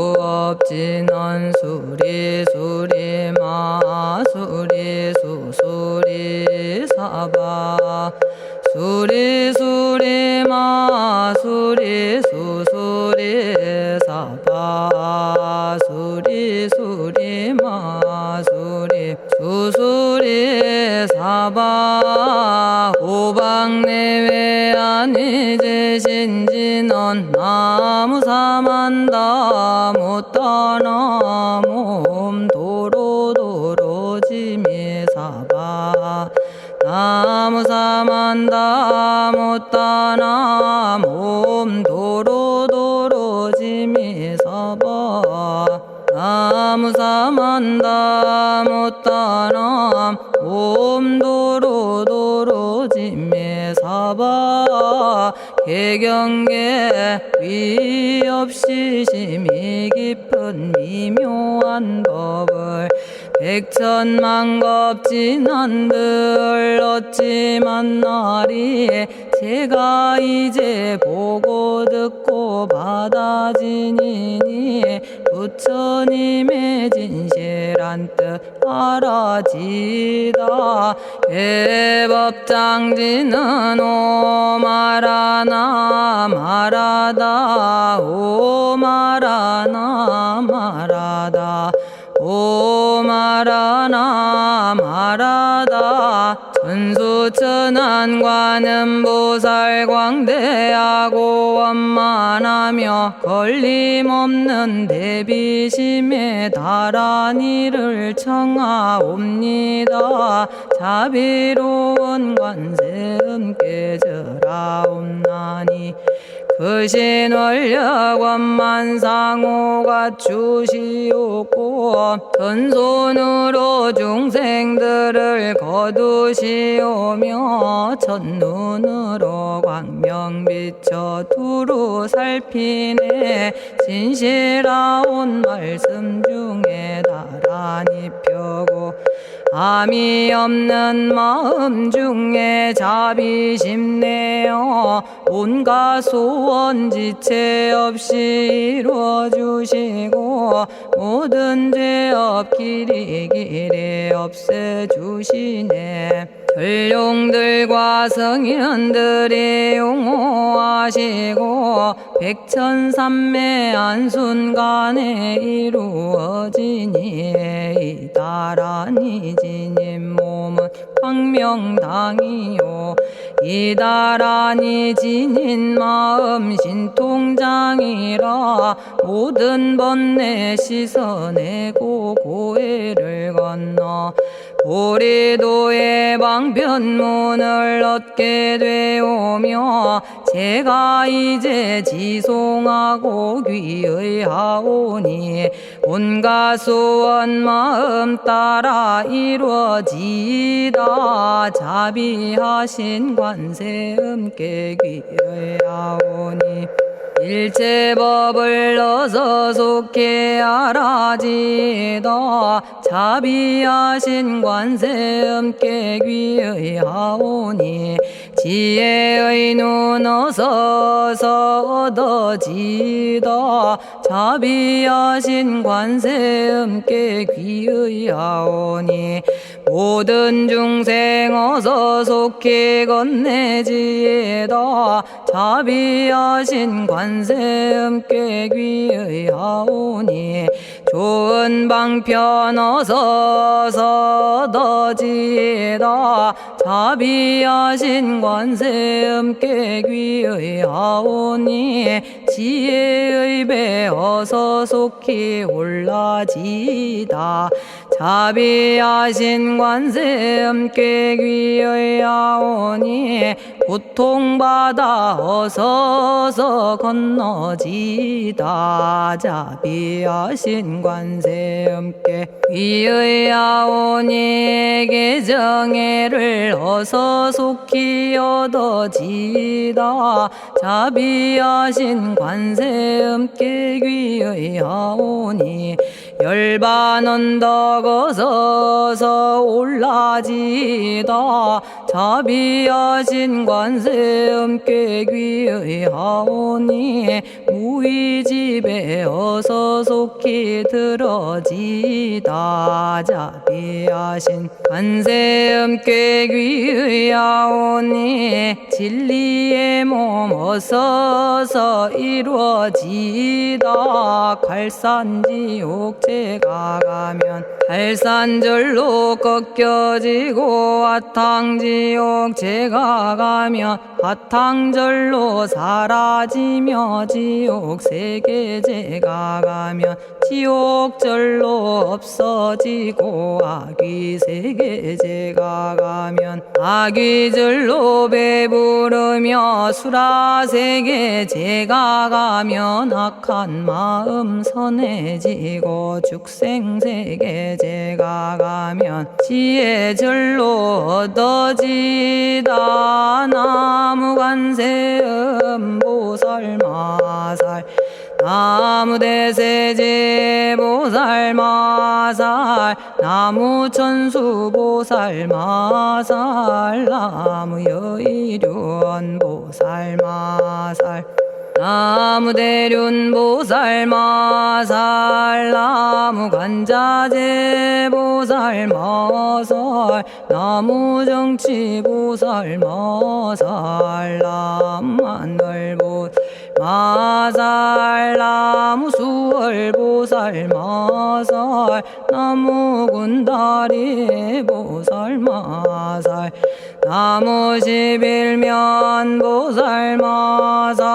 정구업진원 수리수리 마수리 수수리 사바 수리수리 마수리 수수리 사바 수리수리 마수리 수수리 사바 오방내외 아니제신진원 나무사만다 못다나 몸도로도로지미사바 나무사만다 못다나 몸도로도로지미사바 나무사만다 못다나 몸도로도로지미사바 개경계 위없이 심히 깊은 미묘한 법을 백천만겁진한들 어찌 만나리 제가 이제 보고 듣고 받아지니니 부처님의 진실한 뜻 알아지다 해법장지는 오마라나 마라다 오마라나 마라다 오마라나 마라다 천수천안관음 보살 광대하고 원만하며 걸림없는 대비심에 달한 이를 청하옵니다. 자비로운 관세음께 절하옵나니 그신원력 원만상호가 주시옵고 전손으로 중생들을 거두시오며 첫눈으로 광명비쳐 두루 살피네 진실하온 말씀 중에 나란히 펴고 암이 없는 마음 중에 자비심 내어 온갖 소원 지체 없이 이루어주시고 모든 죄업 길이 없애주시네. 전룡들과 성현들이 용호하시고 백천삼매 한순간에 이루어지니 이다라니 지님 몸은 광명당이요 이다라니 지닌 마음 신통장이라 모든 번뇌 씻어내고 고해를 건너 보리도의 방편문을 얻게 되오며 제가 이제 지송하고 귀의하오니 온갖 소원 마음 따라 이루어지다 자비하신 관세음께 귀의하오니 일체법을 어서 속히 알아지다 자비하신 관세음께 귀의하오니 지혜의 눈 어서 얻어지다 자비하신 관세음께 귀의하오니 모든 중생 어서 속히 건네지다 자비하신 관세음께 귀의하오니 좋은 방편 어서 얻어지다 자비하신 관세음께 귀의하오니 지혜의 배 어서 속히 올라지다 자비하신 관세음께 귀의하오니 고통받아 어서 건너지다 자비하신 관세음께 귀의하오니 개정애를 어서 속히 얻어지다 자비하신 관세음께 귀의하오니 열반 언덕 어서서 올라지다 자비하신 관세 음께 귀의하오니 무의집에 어서 속히 들어지다 자비하신 관세 음께 귀의하오니 진리의 몸 어서서 이루어지다 갈산지옥 제가 가면 갈산절로 꺾여지고 화탕지옥 제가 가면 화탕절로 사라지며 지옥 세계 제가 가면 지옥절로 없어지고 아귀 세계 제가 가면 아귀절로 배부르며 수라 세계 제가 가면 악한 마음 선해지고 죽생 세계 제가 가면 지혜절로 얻어지다 나무관세음 보살마살 나무대세제 보살마살 나무천수 보살마살 나무여의륜 보살마살 나무대륜 보살마살 나무간자재 보살마살 나무정치 보살마살 나무만월 보살마살 나무수월 보살마살 나무군다리 보살마살 나무십일면 보살마살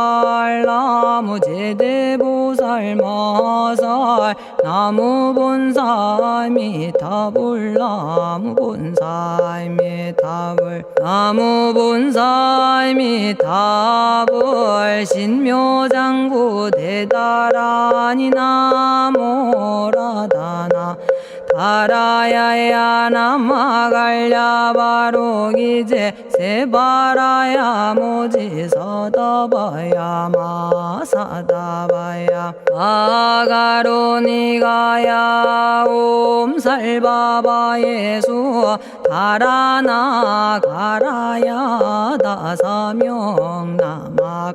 나무제대 보살마살 나무본사미타불 나무본사미타불 나무본사미타불 신묘장구 대다라니 나모라다나 다라야야 남아갈야바로기제 세바라야 모지서다바야 마사다바야 아가로니가야 옴살바바예수 다라나 가라야 다사명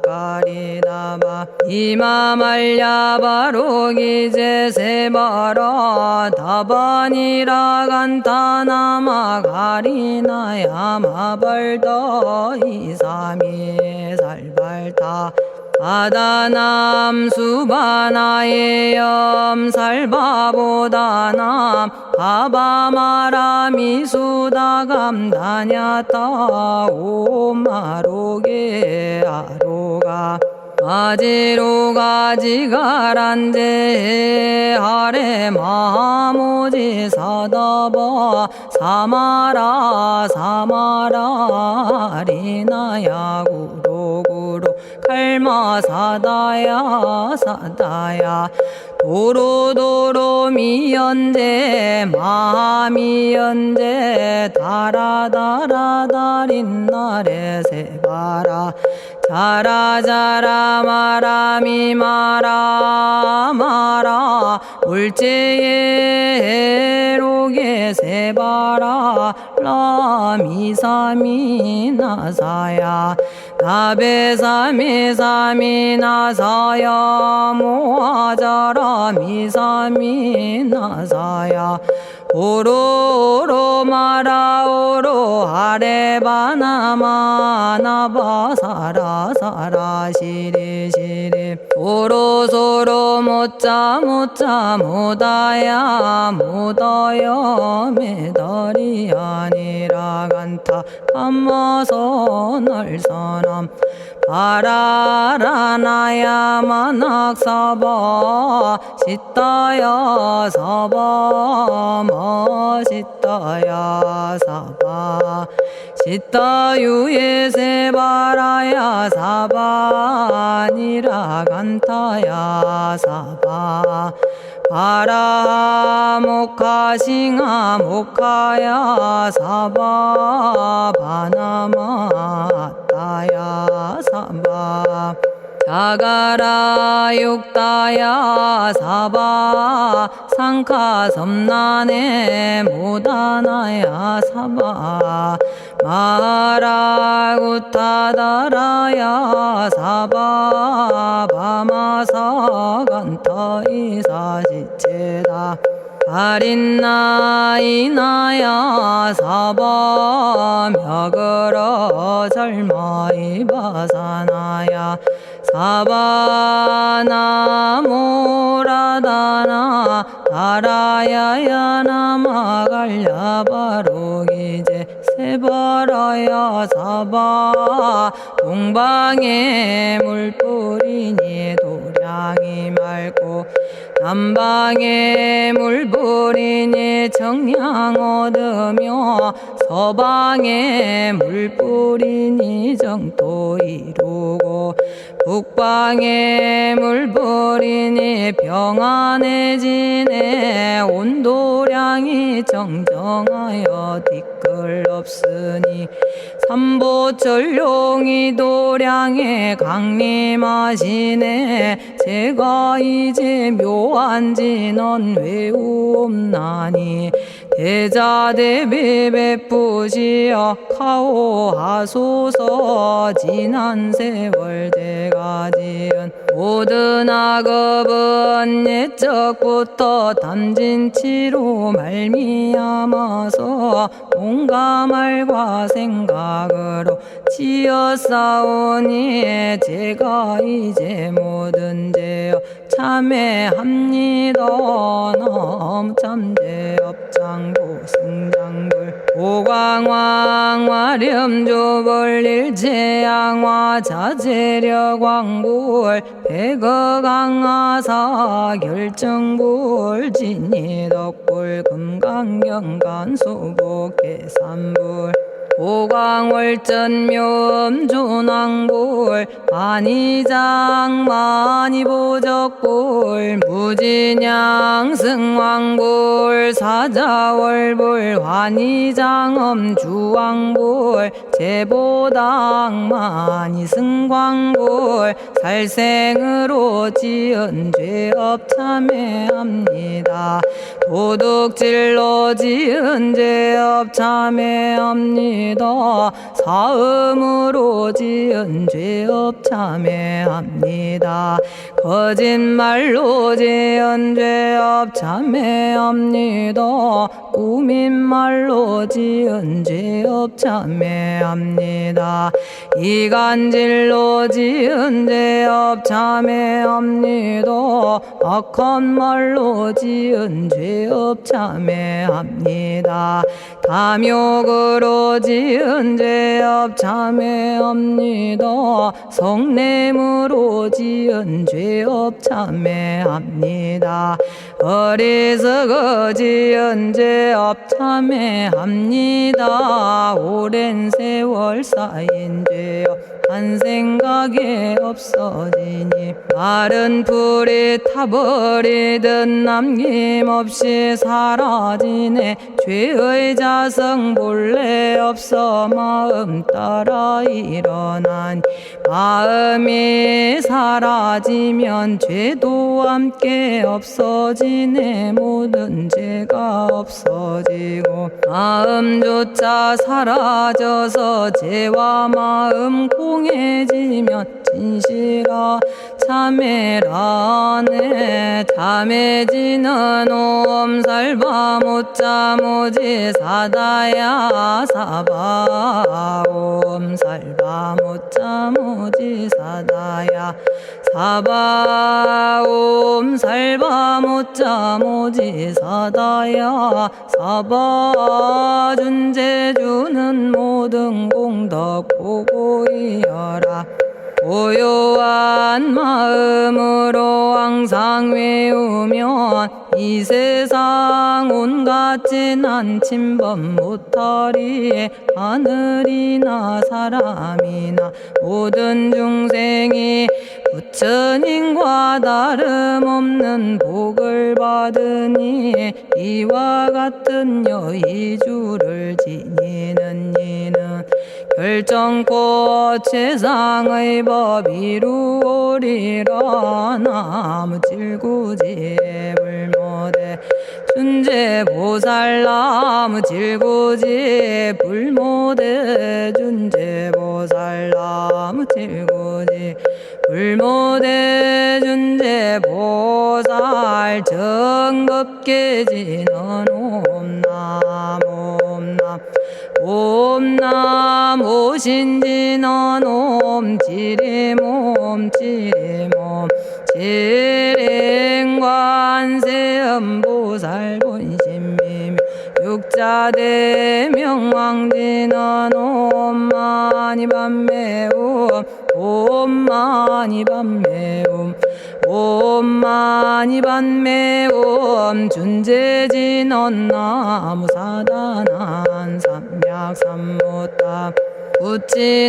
나마가리다바 이마말야바로기제 세바라 다바니라 간타나마 가리나야 마발더 이사미 살발타 아다남 수바나의 염살바보다남 바바마라미 수다감다냐타 오마로게 아로가 아지로가 지가란제 하레 마모지 사다바 사마라 사마라 리나야 구로구로 칼마 사다야 사다야 도로도로 미연제 마미연제 다라다라다린나레 세바라 자라자라 마라미 마라 마라 울제에 로게 세바라 라미사미 나사야 나베사미 사미 나사야 모아자라 미사미 나사야 오로오로 마라오로 아레바나마 나바사라 사라 시리 시리 오로소로 못자 못자 못다야 못다여 메달이 아니라 간타 감마서 날선함 바라라나야 만학사바 시타야 사바 마시타야 사바 시타유예 세바라야 사바니라 간타야 사바 바라 모카싱아 모카야 사바 바나마 따야 사바 자가라 육다야 사바 상카 섬난에 모다나야 사바 마라구타다라야 사바 바마사간타 이사시체다 아린나이나야 사바 며그러 절마이바사나야 사바나모라다나 다라야야 나마갈야바로기제 세바라야 사바 동방에 물뿌리니 도량이 맑고 남방에 물뿌리니 정량 얻으며 서방에 물뿌리니 정토 이루고 북방에 물뿌리니 평안해지네 온도량이 정정하여 뒤끌 없으니 삼보철룡이 도량에 강림하시네 제가 이제 묘한 진언 외우옵나니 대자대비 베푸시어 카오하소서 지난 세월 제가 지은 모든 악업은 옛적부터 탐진치로 말미암아서 온갖 말과 생각으로 지었사오니 제가 이제 모든 죄업 참회합니다. 넘참죄업장고 승장불 오광왕 화렴조벌 일제양화 자재력왕불 백어강하사 결정불 진이덕불 금강경간수복계산불 오광월전묘음조낭불 안희장만이보적불 무진양승왕불 사자월불 환희장엄주왕불 제보당만이승광불 살생으로 지은 죄업 참회합니다. 도둑질로 지은 죄업 참회합니다. 사음으로 지은 죄업 참회합니다. 거짓말로 지은 죄업 참회합니다. 꾸민말로 지은 죄업 참회합니다. 이간질로 지은 죄업 참회합니다. 악한 말로 지은 죄업 참회합니다. 탐욕으로 지은 죄업 참회합니다. 성냄으로 지은 죄업 참회합니다. 어리석어 지은 죄업 참회합니다. 오랜 세월 쌓인 죄업 한 생각에 없어지니 마른 풀이 타버리듯 남김없이 사라지네. 죄의 자성 본래 없어 마음 따라 일어나니 마음이 사라지면 죄도 함께 없어지네. 모든 죄가 없어지고 마음조차 사라져서 죄와 마음 공해지면 진실아 참회라네. 참해지는 옴살바 못자모지 사다야 사바 옴살바 못자모지 사다야 사바 옴살바 못자모지 사다야 사바 준제주는 모든 공덕 보고이여라. 고요한 마음으로 항상 외우면 이 세상 온갖 진한 침범 못하리. 하늘이나 사람이나 모든 중생이 부처님과 다름없는 복을 받으니 이와 같은 여의주를 지니는 이는 결정코 최상의 법 이루오리라. 나무질구지 불모대 준재보살. 나무질구지 불모대 준재보살. 나무질구지 불모대 준재보살. 정겁계지는 옴남 옴남 옴남 오신지는 옴지리몸 지리몸 지랭관세음보살 본심미묘 육자대명왕지는 옴마니밤매옴 옴마니밤매옴 옴마니밤매옴 준재진언 나무사다난 삼약삼무타 부치남다냐타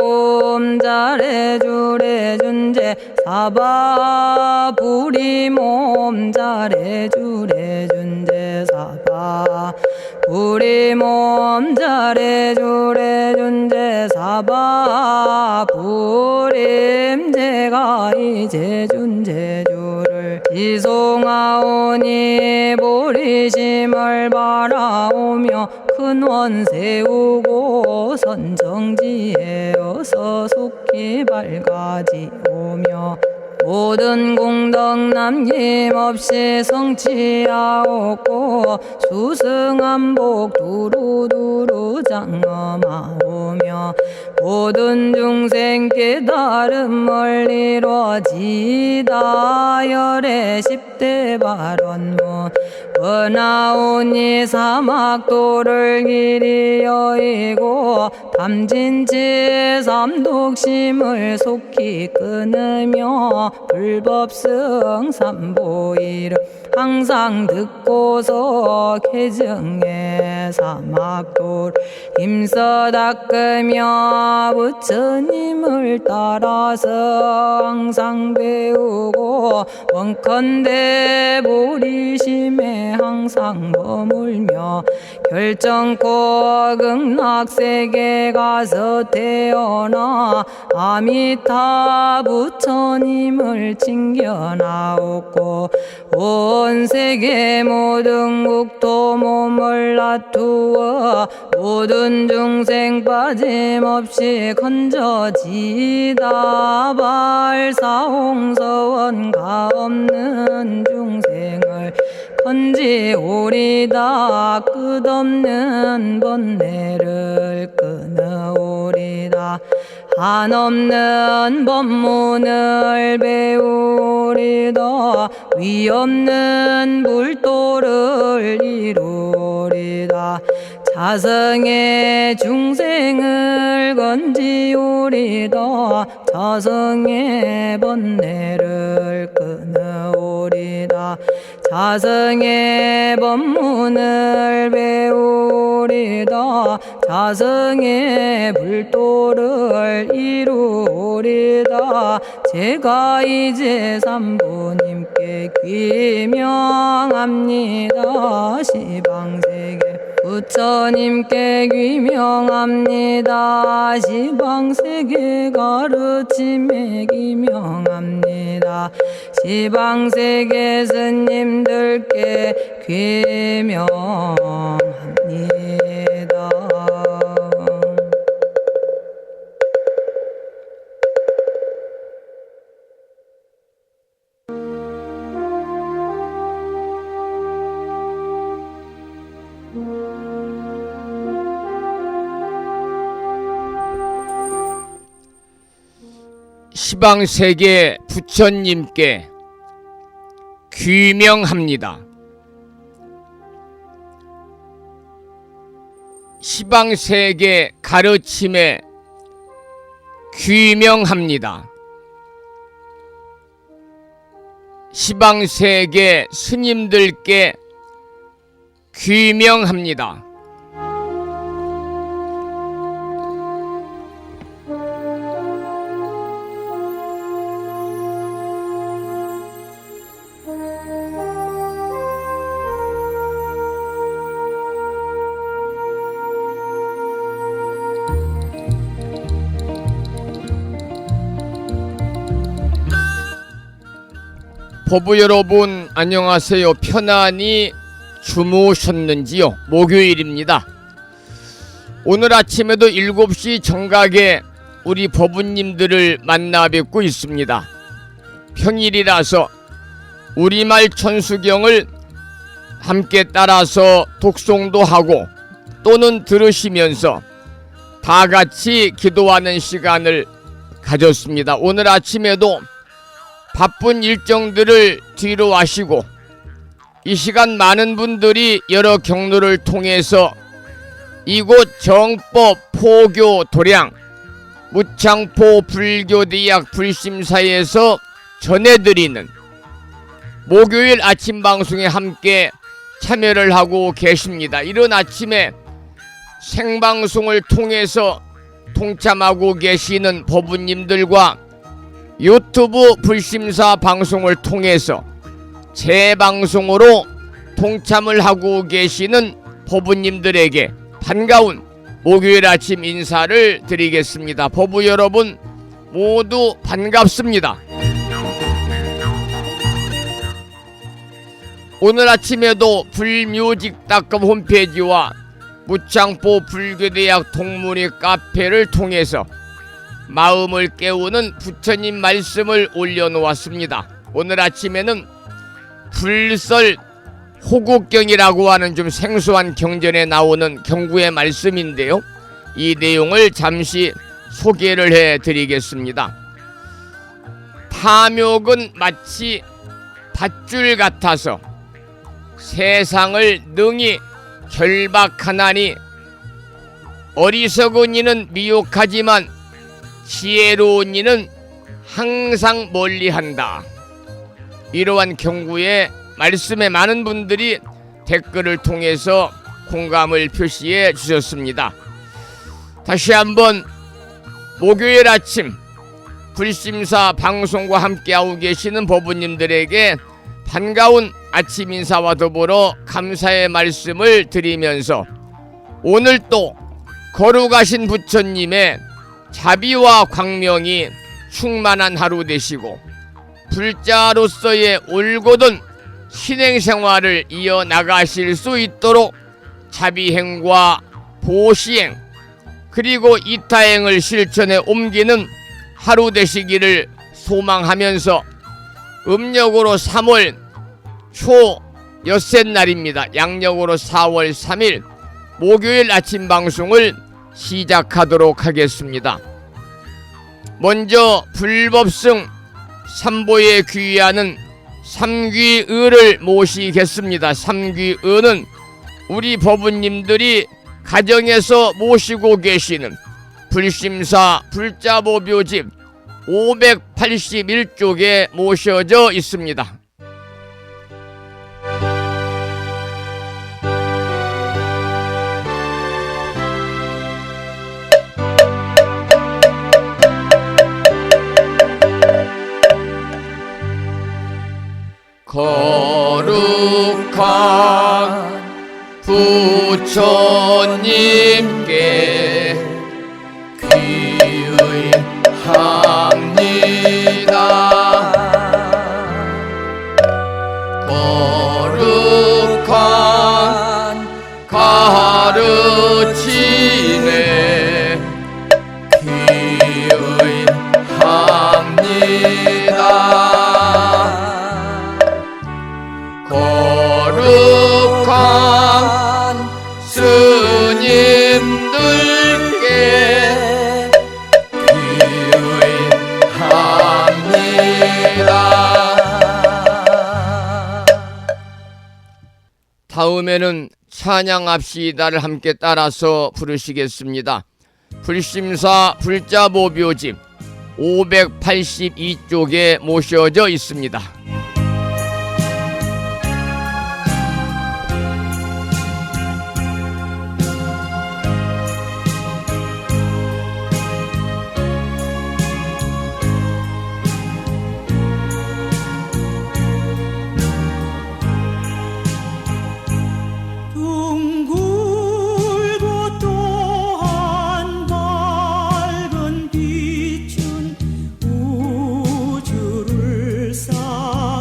옴자레주레 준재 사바 부리몸 자레주레 준재 사바 부리몸 자레주레 준재 사바 부림. 제가 이제 준재주를 지송하오니 보리심을 바라오며 큰원 세우고 선정지에 어서 속히 밝아지오며 모든 공덕 남김없이 성취하옵고 수승한복 두루두루 장엄하오며 모든 중생 깨달음을 이루어지다. 열의 10대 발언문 은하오니 사막도를 길이 여의고 담진치 삼독심을 속히 끊으며 불법승 삼보이를 항상 듣고서 개정해 사막도를 힘써 닦으며 부처님을 따라서 항상 배우고 원컨대 보리심에 항상 머물며 결정코 극락세계 가서 태어나 아미타 부처님을 칭견하옵고 온 세계 모든 국토 몸을 놔두어 모든 중생 빠짐없이 건져지다. 발사홍서원 가없는 중생을 건지오리다. 끝없는 번뇌를 끊어오리다. 한없는 법문을 배우리다. 위없는 불도를 이루리다. 자성의 중생을 건지오리다. 자성의 번뇌를 끊어오리다. 자성의 법문을 배우리다. 자성의 불도를 이루리다. 제가 이제 삼부님께 귀명합니다. 시방세계 부처님께 귀명합니다. 시방세계 가르침에 귀명합니다. 시방세계 스님들께 귀명합니다. 시방세계 부처님께 귀명합니다. 시방세계 가르침에 귀명합니다. 시방세계 스님들께 귀명합니다. 보부 여러분 안녕하세요. 편안히 주무셨는지요? 목요일입니다. 오늘 아침에도 7시 정각에 우리 법부님들을 만나 뵙고 있습니다. 평일이라서 우리말 천수경을 함께 따라서 독송도 하고 또는 들으시면서 다 같이 기도하는 시간을 가졌습니다. 오늘 아침에도 바쁜 일정들을 뒤로 하시고 이 시간 많은 분들이 여러 경로를 통해서 이곳 정법 포교 도량 무창포 불교대학 불심사에서 전해드리는 목요일 아침 방송에 함께 참여를 하고 계십니다. 이른 아침에 생방송을 통해서 동참하고 계시는 법부님들과 유튜브 불심사 방송을 통해서 재방송으로 동참을 하고 계시는 법부님들에게 반가운 목요일 아침 인사를 드리겠습니다. 법부 여러분 모두 반갑습니다. 오늘 아침에도 불뮤직닷컴 홈페이지와 무창포 불교대학 동문회 카페를 통해서 마음을 깨우는 부처님 말씀을 올려놓았습니다. 오늘 아침에는 불설 호국경이라고 하는 좀 생소한 경전에 나오는 경구의 말씀인데요. 이 내용을 잠시 소개를 해드리겠습니다. 탐욕은 마치 밧줄 같아서 세상을 능히 결박하나니 어리석은 이는 미혹하지만 지혜로운 이는 항상 멀리한다. 이러한 경구의 말씀에 많은 분들이 댓글을 통해서 공감을 표시해 주셨습니다. 다시 한번 목요일 아침 불심사 방송과 함께하고 계시는 법부님들에게 반가운 아침 인사와 더불어 감사의 말씀을 드리면서 오늘 또 거룩하신 부처님의 자비와 광명이 충만한 하루 되시고 불자로서의 올곧은 신행생활을 이어나가실 수 있도록 자비행과 보시행 그리고 이타행을 실천에 옮기는 하루 되시기를 소망하면서 음력으로 3월 초 엿새날입니다. 양력으로 4월 3일 목요일 아침 방송을 시작하도록 하겠습니다. 먼저 불법승 삼보에 귀의하는 삼귀의를 모시겠습니다. 삼귀의는 우리 법부님들이 가정에서 모시고 계시는 불심사 불자보묘집 581쪽에 모셔져 있습니다. 거룩한 부처님께 귀의합니다. 거룩한 가르침에 귀의합니다. 거룩한 스님들께 귀의합니다. 다음에는 찬양합시다를 함께 따라서 부르시겠습니다. 불심사 불자보묘집 582쪽에 모셔져 있습니다. 둥글고 또한 밝은 빛은 우주를 사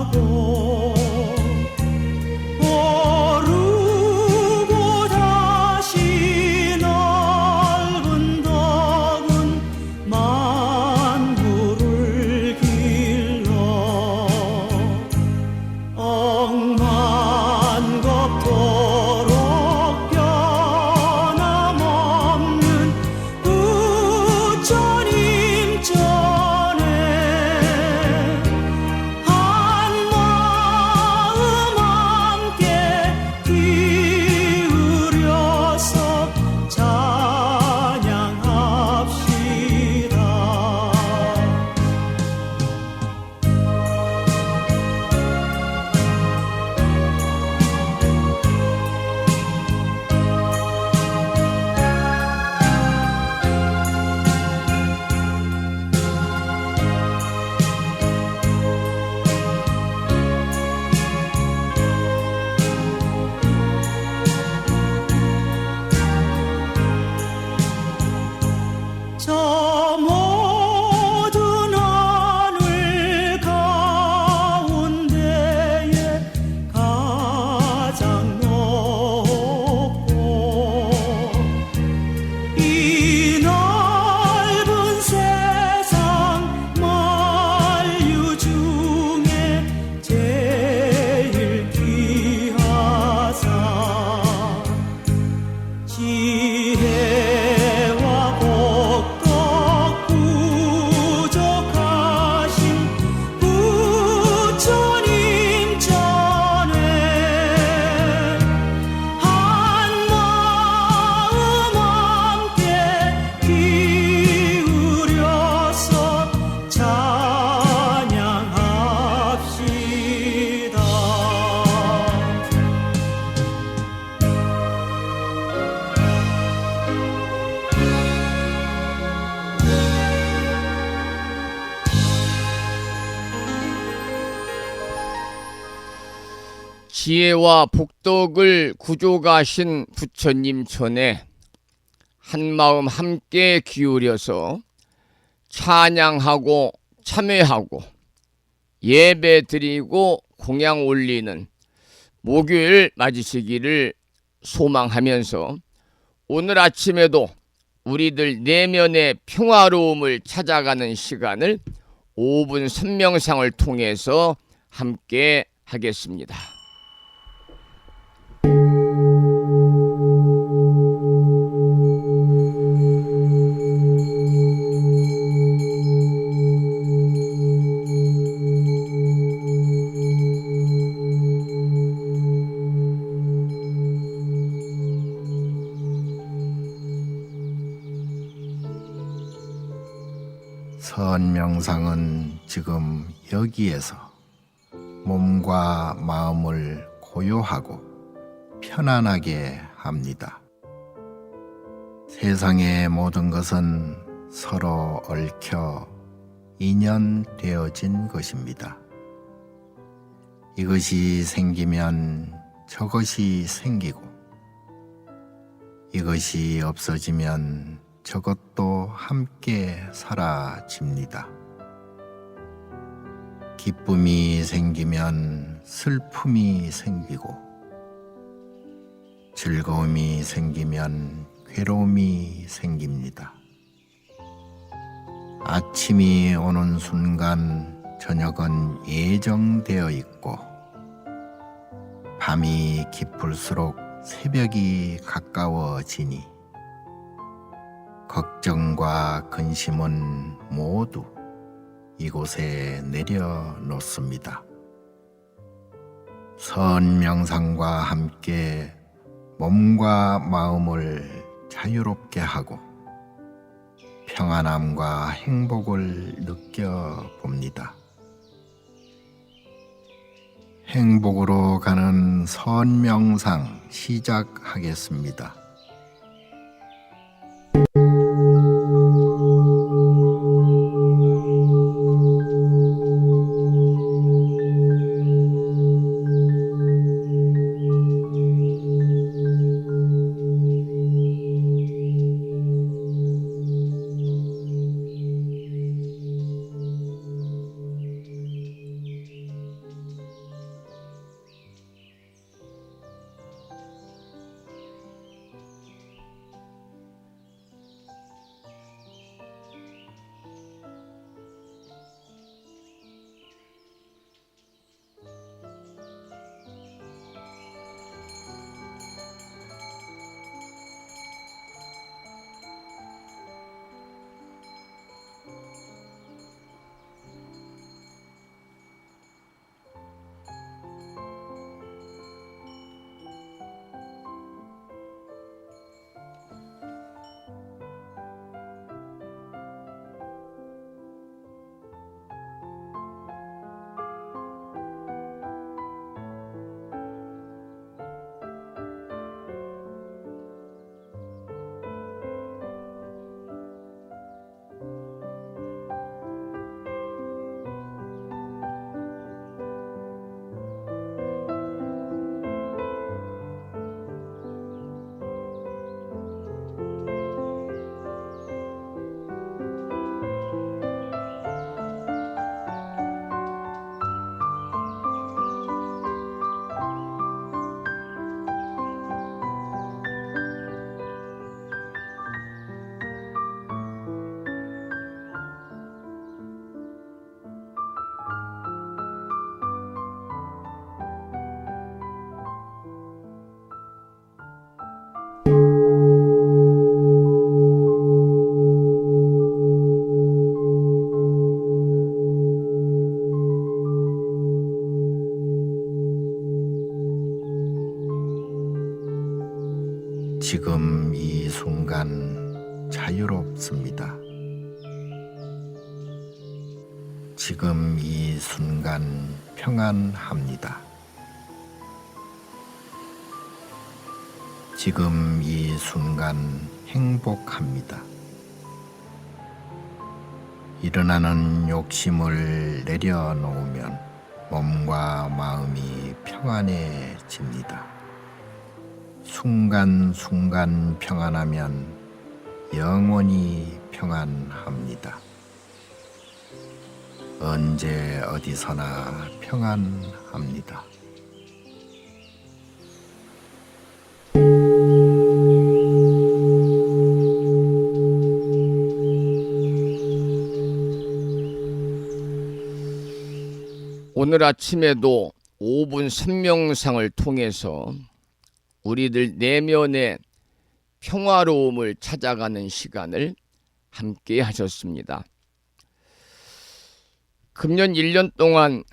지혜와 복덕을 구조가신 부처님 전에 한마음 함께 기울여서 찬양하고 참회하고 예배드리고 공양 올리는 목요일 맞으시기를 소망하면서 오늘 아침에도 우리들 내면의 평화로움을 찾아가는 시간을 5분 선명상을 통해서 함께 하겠습니다. 선명상은 지금 여기에서 몸과 마음을 고요하고 편안하게 합니다. 세상의 모든 것은 서로 얽혀 인연되어진 것입니다. 이것이 생기면 저것이 생기고, 이것이 없어지면 저것도 함께 사라집니다. 기쁨이 생기면 슬픔이 생기고, 즐거움이 생기면 괴로움이 생깁니다. 아침이 오는 순간 저녁은 예정되어 있고, 밤이 깊을수록 새벽이 가까워지니 걱정과 근심은 모두 이곳에 내려놓습니다. 선명상과 함께 몸과 마음을 자유롭게 하고 평안함과 행복을 느껴봅니다. 행복으로 가는 선명상 시작하겠습니다. 지금 이 순간 자유롭습니다. 지금 이 순간 평안합니다. 지금 이 순간 행복합니다. 일어나는 욕심을 내려놓으면 몸과 마음이 평안해집니다. 순간순간 평안하면 영원히 평안합니다. 언제 어디서나 평안합니다. 오늘 아침에도 5분 선명상을 통해서 우리들 내면의 평화로움을 찾아가는 시간을 함께 하셨습니다. 금년 1년 동안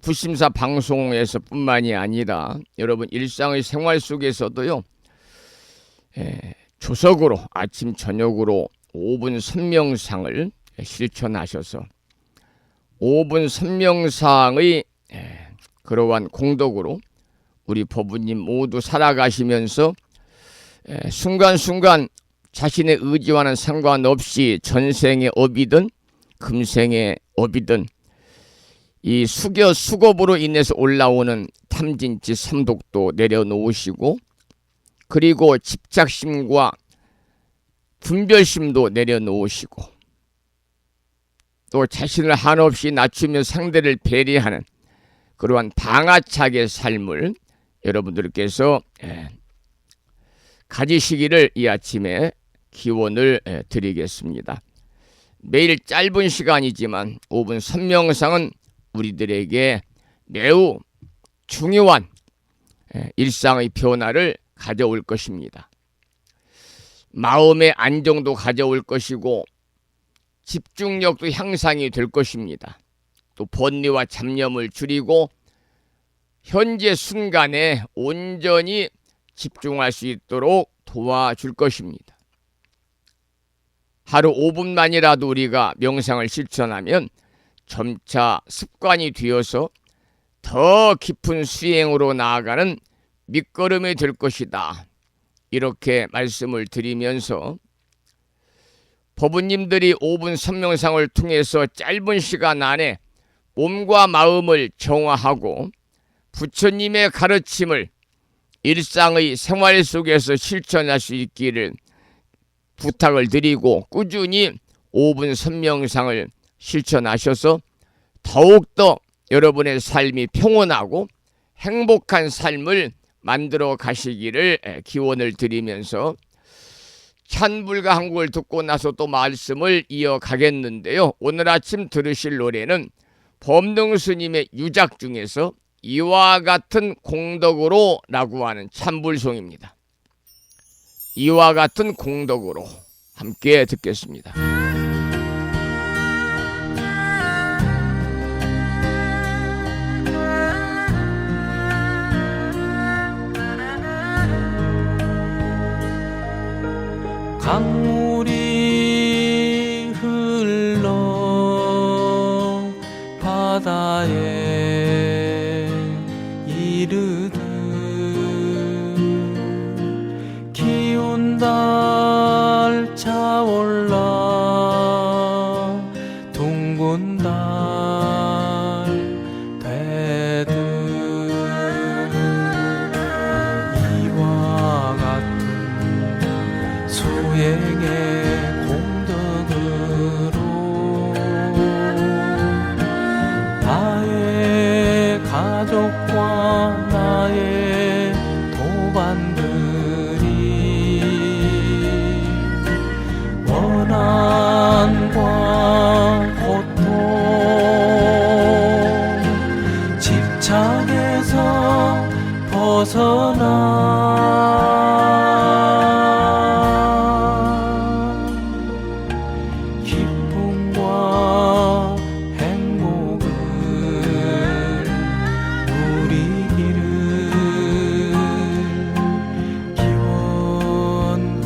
부심사 방송에서 뿐만이 아니라 여러분 일상의 생활 속에서도요, 조석으로 아침 저녁으로 5분 선명상을 실천하셔서 5분 선명상의 그러한 공덕으로 우리 법부님 모두 살아가시면서 순간순간 자신의 의지와는 상관없이 전생의 업이든 금생의 업이든 이 수겁으로 인해서 올라오는 탐진치 삼독도 내려놓으시고, 그리고 집착심과 분별심도 내려놓으시고, 또 자신을 한없이 낮추며 상대를 배려하는 그러한 방아착의 삶을 여러분들께서 가지시기를 이 아침에 기원을 드리겠습니다. 매일 짧은 시간이지만 5분 선명상은 우리들에게 매우 중요한 일상의 변화를 가져올 것입니다. 마음의 안정도 가져올 것이고 집중력도 향상이 될 것입니다. 또 번뇌와 잡념을 줄이고 현재 순간에 온전히 집중할 수 있도록 도와줄 것입니다. 하루 5분만이라도 우리가 명상을 실천하면 점차 습관이 되어서 더 깊은 수행으로 나아가는 밑거름이 될 것이다. 이렇게 말씀을 드리면서 법부님들이 5분 선명상을 통해서 짧은 시간 안에 몸과 마음을 정화하고 부처님의 가르침을 일상의 생활 속에서 실천할 수 있기를 부탁을 드리고, 꾸준히 5분 선명상을 실천하셔서 더욱더 여러분의 삶이 평온하고 행복한 삶을 만들어 가시기를 기원을 드리면서 찬불가 한 곡을 듣고 나서 또 말씀을 이어가겠는데요. 오늘 아침 들으실 노래는 법능스님의 유작 중에서 이와 같은 공덕으로 라고 하는 찬불송입니다. 이와 같은 공덕으로 함께 듣겠습니다. 강물이 흘러 바다에 이르듯 기운 달 차올라 둥근 달 되듯 이와 같은 수행의 공덕으로 나의 가족과 나의 도반들이 원한과 고통 집착에서 벗어나 기쁨과 행복을 누리기를 기원합니다.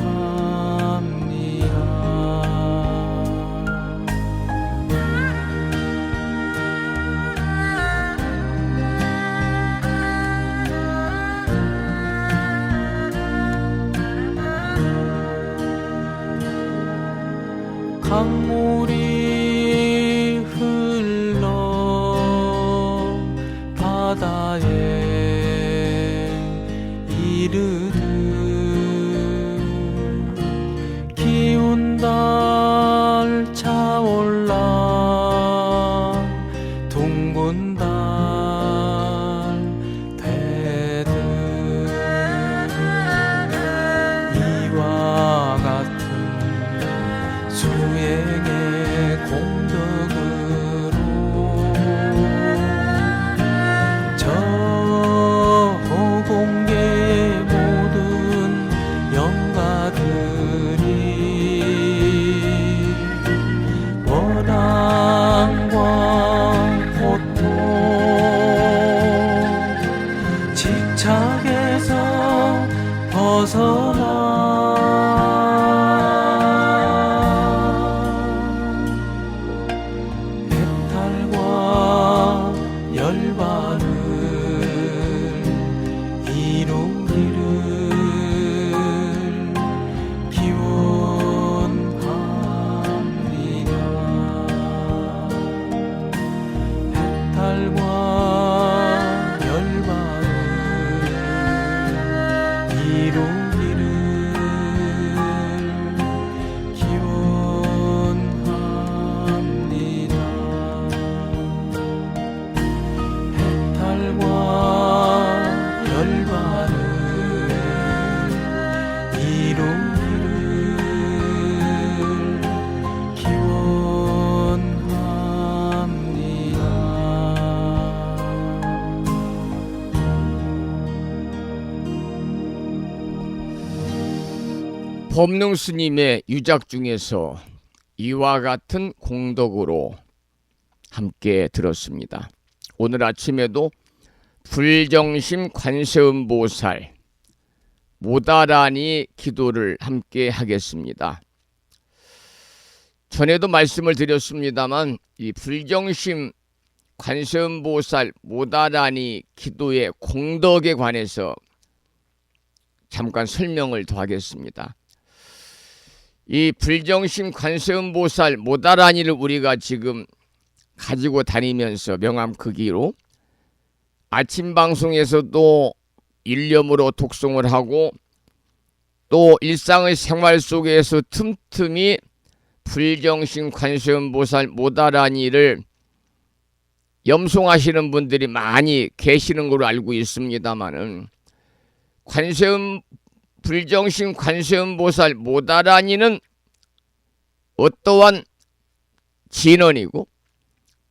열반을 이루기를 기원합니다. 해탈과 열반을 이루기를 기원합니다. 해탈과 열반을 이루기를 기원합니다. 법능 스님의 유작 중에서 이와 같은 공덕으로 함께 들었습니다. 오늘 아침에도 불정심 관세음보살 모다라니 기도를 함께 하겠습니다. 전에도 말씀을 드렸습니다만 이 불정심 관세음보살 모다라니 기도의 공덕에 관해서 잠깐 설명을 더 하겠습니다. 이 불정심 관세음보살 모다라니를 우리가 지금 가지고 다니면서 명암 크기로 아침 방송에서도 일념으로 독송을 하고 또 일상의 생활 속에서 틈틈이 불정심 관세음보살 모다라니를 염송하시는 분들이 많이 계시는 걸로 알고 있습니다만은 불정심 관세음보살 모다라니는 어떠한 진언이고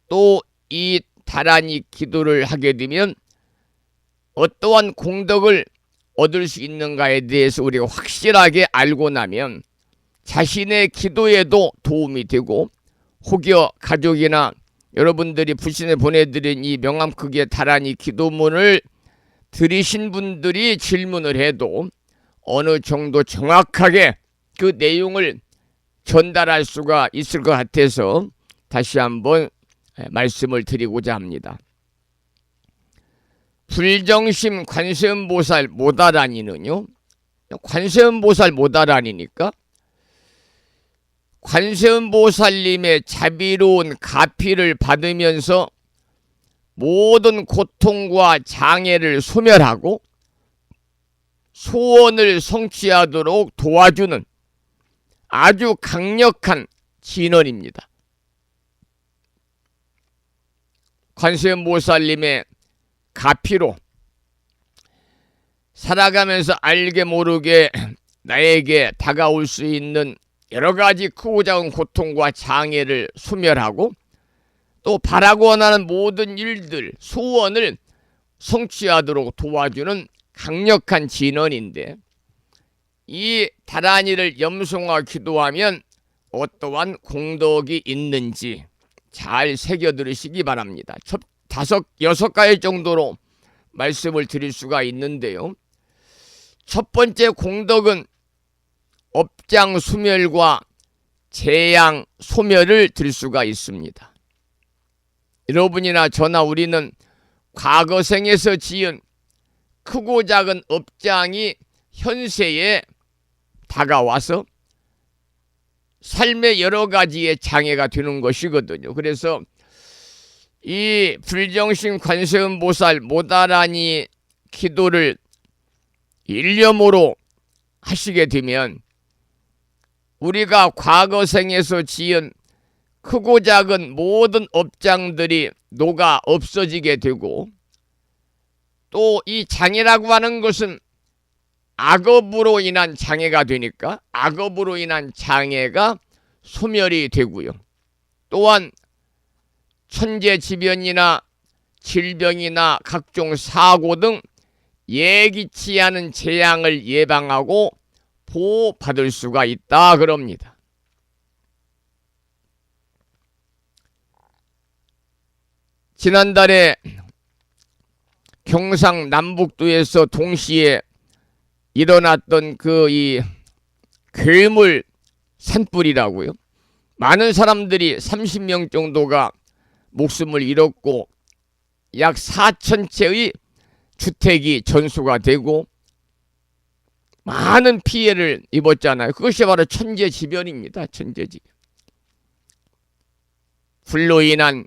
또 이 다라니 기도를 하게 되면 어떠한 공덕을 얻을 수 있는가에 대해서 우리가 확실하게 알고 나면 자신의 기도에도 도움이 되고 혹여 가족이나 여러분들이 불신에 보내드린 이 명암 크기의 다라니 기도문을 들으신 분들이 질문을 해도 어느 정도 정확하게 그 내용을 전달할 수가 있을 것 같아서 다시 한번 말씀을 드리고자 합니다. 불정심 관세음보살 모다라니는요, 관세음보살 모다라니니까 관세음보살님의 자비로운 가피를 받으면서 모든 고통과 장애를 소멸하고 소원을 성취하도록 도와주는 아주 강력한 진언입니다. 관세음보살님의 가피로 살아가면서 알게 모르게 나에게 다가올 수 있는 여러 가지 크고 작은 고통과 장애를 소멸하고 또 바라고 원하는 모든 일들, 소원을 성취하도록 도와주는 강력한 진언인데 이 다라니를 염송하고 기도하면 어떠한 공덕이 있는지 잘 새겨 들으시기 바랍니다. 5-6가지 정도로 말씀을 드릴 수가 있는데요. 첫 번째 공덕은 업장 소멸과 재양 소멸을 들 수가 있습니다. 여러분이나 저나 우리는 과거 생에서 지은 크고 작은 업장이 현세에 다가와서 삶의 여러 가지의 장애가 되는 것이거든요. 그래서 이 불정심 관세음보살 모다라니 기도를 일념으로 하시게 되면 우리가 과거 생에서 지은 크고 작은 모든 업장들이 녹아 없어지게 되고 또 이 장애라고 하는 것은 악업으로 인한 장애가 되니까 악업으로 인한 장애가 소멸이 되고요. 또한 천재지변이나 질병이나 각종 사고 등 예기치 않은 재앙을 예방하고 보호받을 수가 있다 그럽니다. 지난달에 경상남북도에서 동시에 일어났던 이 괴물 산불이라고요. 많은 사람들이 30명 정도가 목숨을 잃었고 약 4,000채의 주택이 전수가 되고 많은 피해를 입었잖아요. 그것이 바로 천재지변입니다. 천재지변. 불로 인한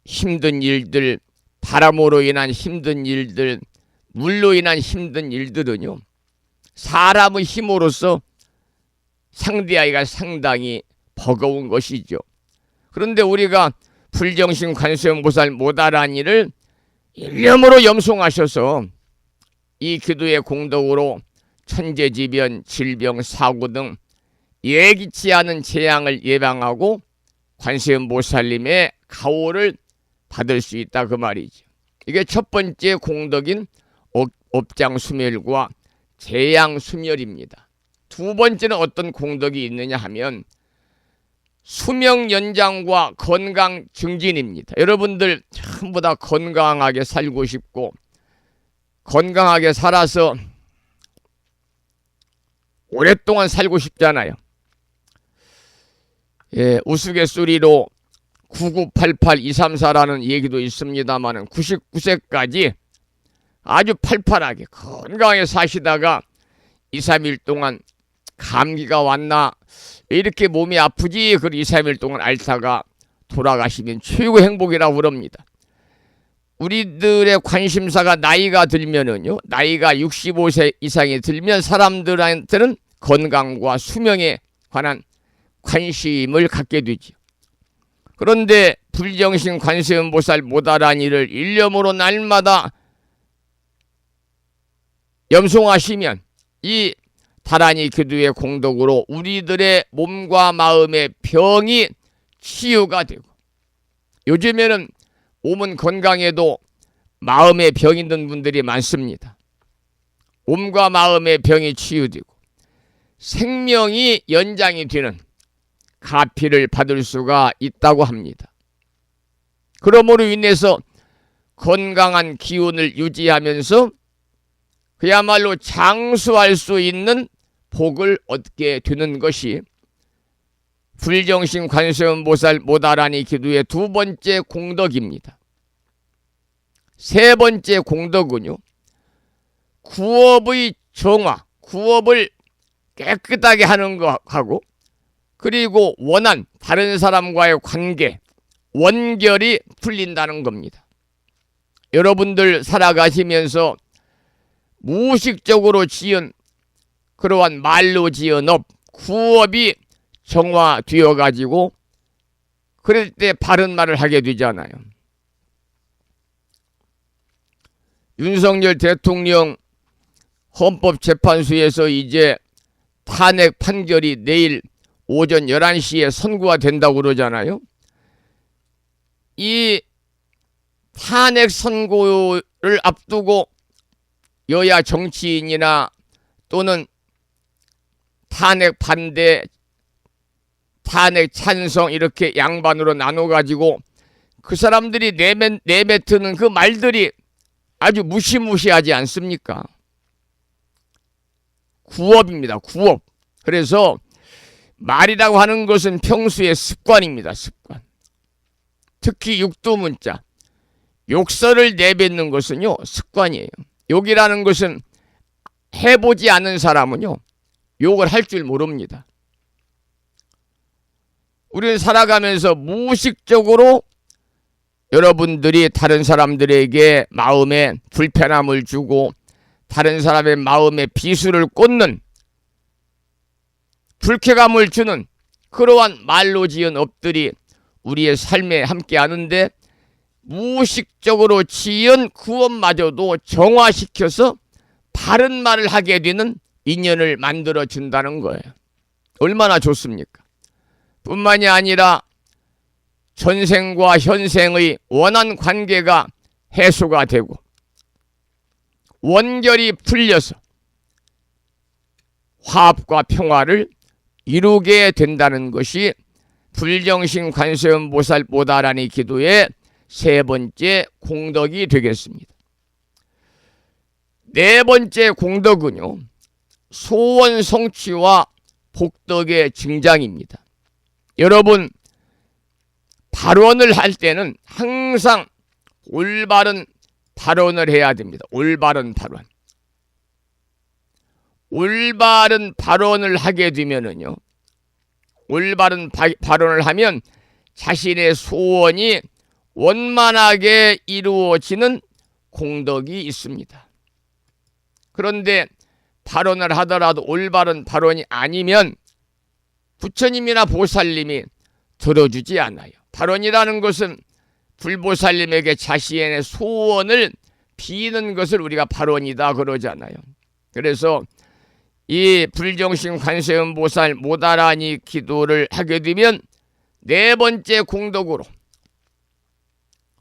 힘든 일들, 바람으로 인한 힘든 일들, 물로 인한 힘든 일들은요, 사람의 힘으로서 상대하기가 상당히 버거운 것이죠. 그런데 우리가 불정신 관세음보살 모다라니를 일념으로 염송하셔서 이 기도의 공덕으로 천재지변, 질병, 사고 등 예기치 않은 재앙을 예방하고 관세음보살님의 가호를 받을 수 있다 그 말이죠. 이게 첫 번째 공덕인 업장수멸과 재양수멸입니다. 두 번째는 어떤 공덕이 있느냐 하면 수명 연장과 건강 증진입니다. 여러분들 전부 다 건강하게 살고 싶고 건강하게 살아서 오랫동안 살고 싶잖아요. 예, 우스갯소리로 9988234라는 얘기도 있습니다만 99세까지 아주 팔팔하게 건강하게 사시다가 2, 3일 동안 감기가 왔나 이렇게 몸이 아프지 그 2, 3일 동안 앓다가 돌아가시면 최고 행복이라고 그럽니다. 우리들의 관심사가 나이가 들면은요, 나이가 65세 이상이 들면 사람들한테는 건강과 수명에 관한 관심을 갖게 되죠. 그런데 불정신 관세음보살 모다라니를 일념으로 날마다 염송하시면 이 다라니 기도의 공덕으로 우리들의 몸과 마음의 병이 치유가 되고, 요즘에는 몸은 건강해도 마음의 병이 있는 분들이 많습니다. 몸과 마음의 병이 치유되고 생명이 연장이 되는 가피를 받을 수가 있다고 합니다. 그러므로 인해서 건강한 기운을 유지하면서 그야말로 장수할 수 있는 복을 얻게 되는 것이 불정신 관세음보살 모다라니 기도의 두 번째 공덕입니다. 세 번째 공덕은요, 구업의 정화, 구업을 깨끗하게 하는 것하고 그리고 원한, 다른 사람과의 관계, 원결이 풀린다는 겁니다. 여러분들 살아가시면서 무의식적으로 지은 그러한 말로 지은 업, 구업이 정화되어 가지고 그럴 때 바른 말을 하게 되잖아요. 윤석열 대통령 헌법재판소에서 이제 탄핵 판결이 내일 오전 11시에 선고가 된다고 그러잖아요. 이 탄핵 선고를 앞두고 여야 정치인이나 또는 탄핵 반대, 탄핵 찬성 이렇게 양반으로 나눠가지고 그 사람들이 내뱉는 그 말들이 아주 무시무시하지 않습니까? 구업입니다. 구업. 그래서 말이라고 하는 것은 평소의 습관입니다. 습관. 특히 육두문자. 욕설을 내뱉는 것은요, 습관이에요. 욕이라는 것은 해보지 않은 사람은요, 욕을 할 줄 모릅니다. 우리는 살아가면서 무의식적으로 여러분들이 다른 사람들에게 마음에 불편함을 주고 다른 사람의 마음에 비수를 꽂는, 불쾌감을 주는 그러한 말로 지은 업들이 우리의 삶에 함께 하는데 무의식적으로 지은 구업마저도 정화시켜서 바른 말을 하게 되는 인연을 만들어 준다는 거예요. 얼마나 좋습니까? 뿐만이 아니라 전생과 현생의 원한 관계가 해소가 되고 원결이 풀려서 화합과 평화를 이루게 된다는 것이 불정신 관세음보살 모다라니 기도의 세 번째 공덕이 되겠습니다. 네 번째 공덕은요, 소원 성취와 복덕의 증장입니다. 여러분, 발언을 할 때는 항상 올바른 발언을 해야 됩니다. 올바른 발언. 올바른 발언을 하게 되면은요, 올바른 발언을 하면 자신의 소원이 원만하게 이루어지는 공덕이 있습니다. 그런데 발언을 하더라도 올바른 발언이 아니면 부처님이나 보살님이 들어주지 않아요. 발언이라는 것은 불보살님에게 자신의 소원을 비는 것을 우리가 발언이다 그러잖아요. 그래서 이 불정신 관세음보살 모다라니 기도를 하게 되면 네 번째 공덕으로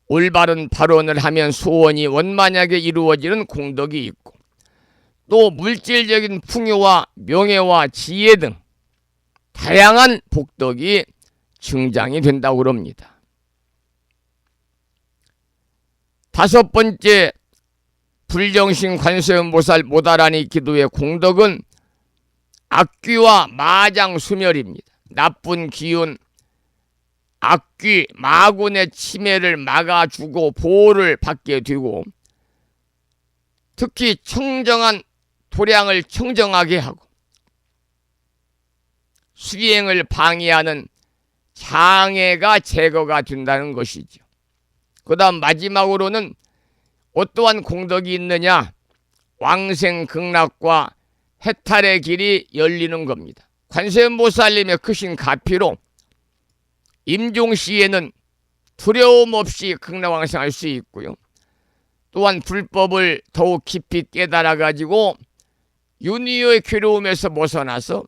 올바른 발언을 하면 소원이 원만하게 이루어지는 공덕이 있고, 또 물질적인 풍요와 명예와 지혜 등 다양한 복덕이 증장이 된다고 그럽니다. 다섯 번째 불정신 관세음보살 모다라니 기도의 공덕은 악귀와 마장 수멸입니다. 나쁜 기운, 악귀, 마군의 침해를 막아주고 보호를 받게 되고, 특히 청정한 도량을 청정하게 하고 수행을 방해하는 장애가 제거가 된다는 것이죠. 그 다음 마지막으로는 어떠한 공덕이 있느냐? 왕생극락과 해탈의 길이 열리는 겁니다. 관세음보살님의 크신 가피로 임종시에는 두려움 없이 극락왕생할 수 있고요. 또한 불법을 더욱 깊이 깨달아 가지고 윤회의 괴로움에서 벗어나서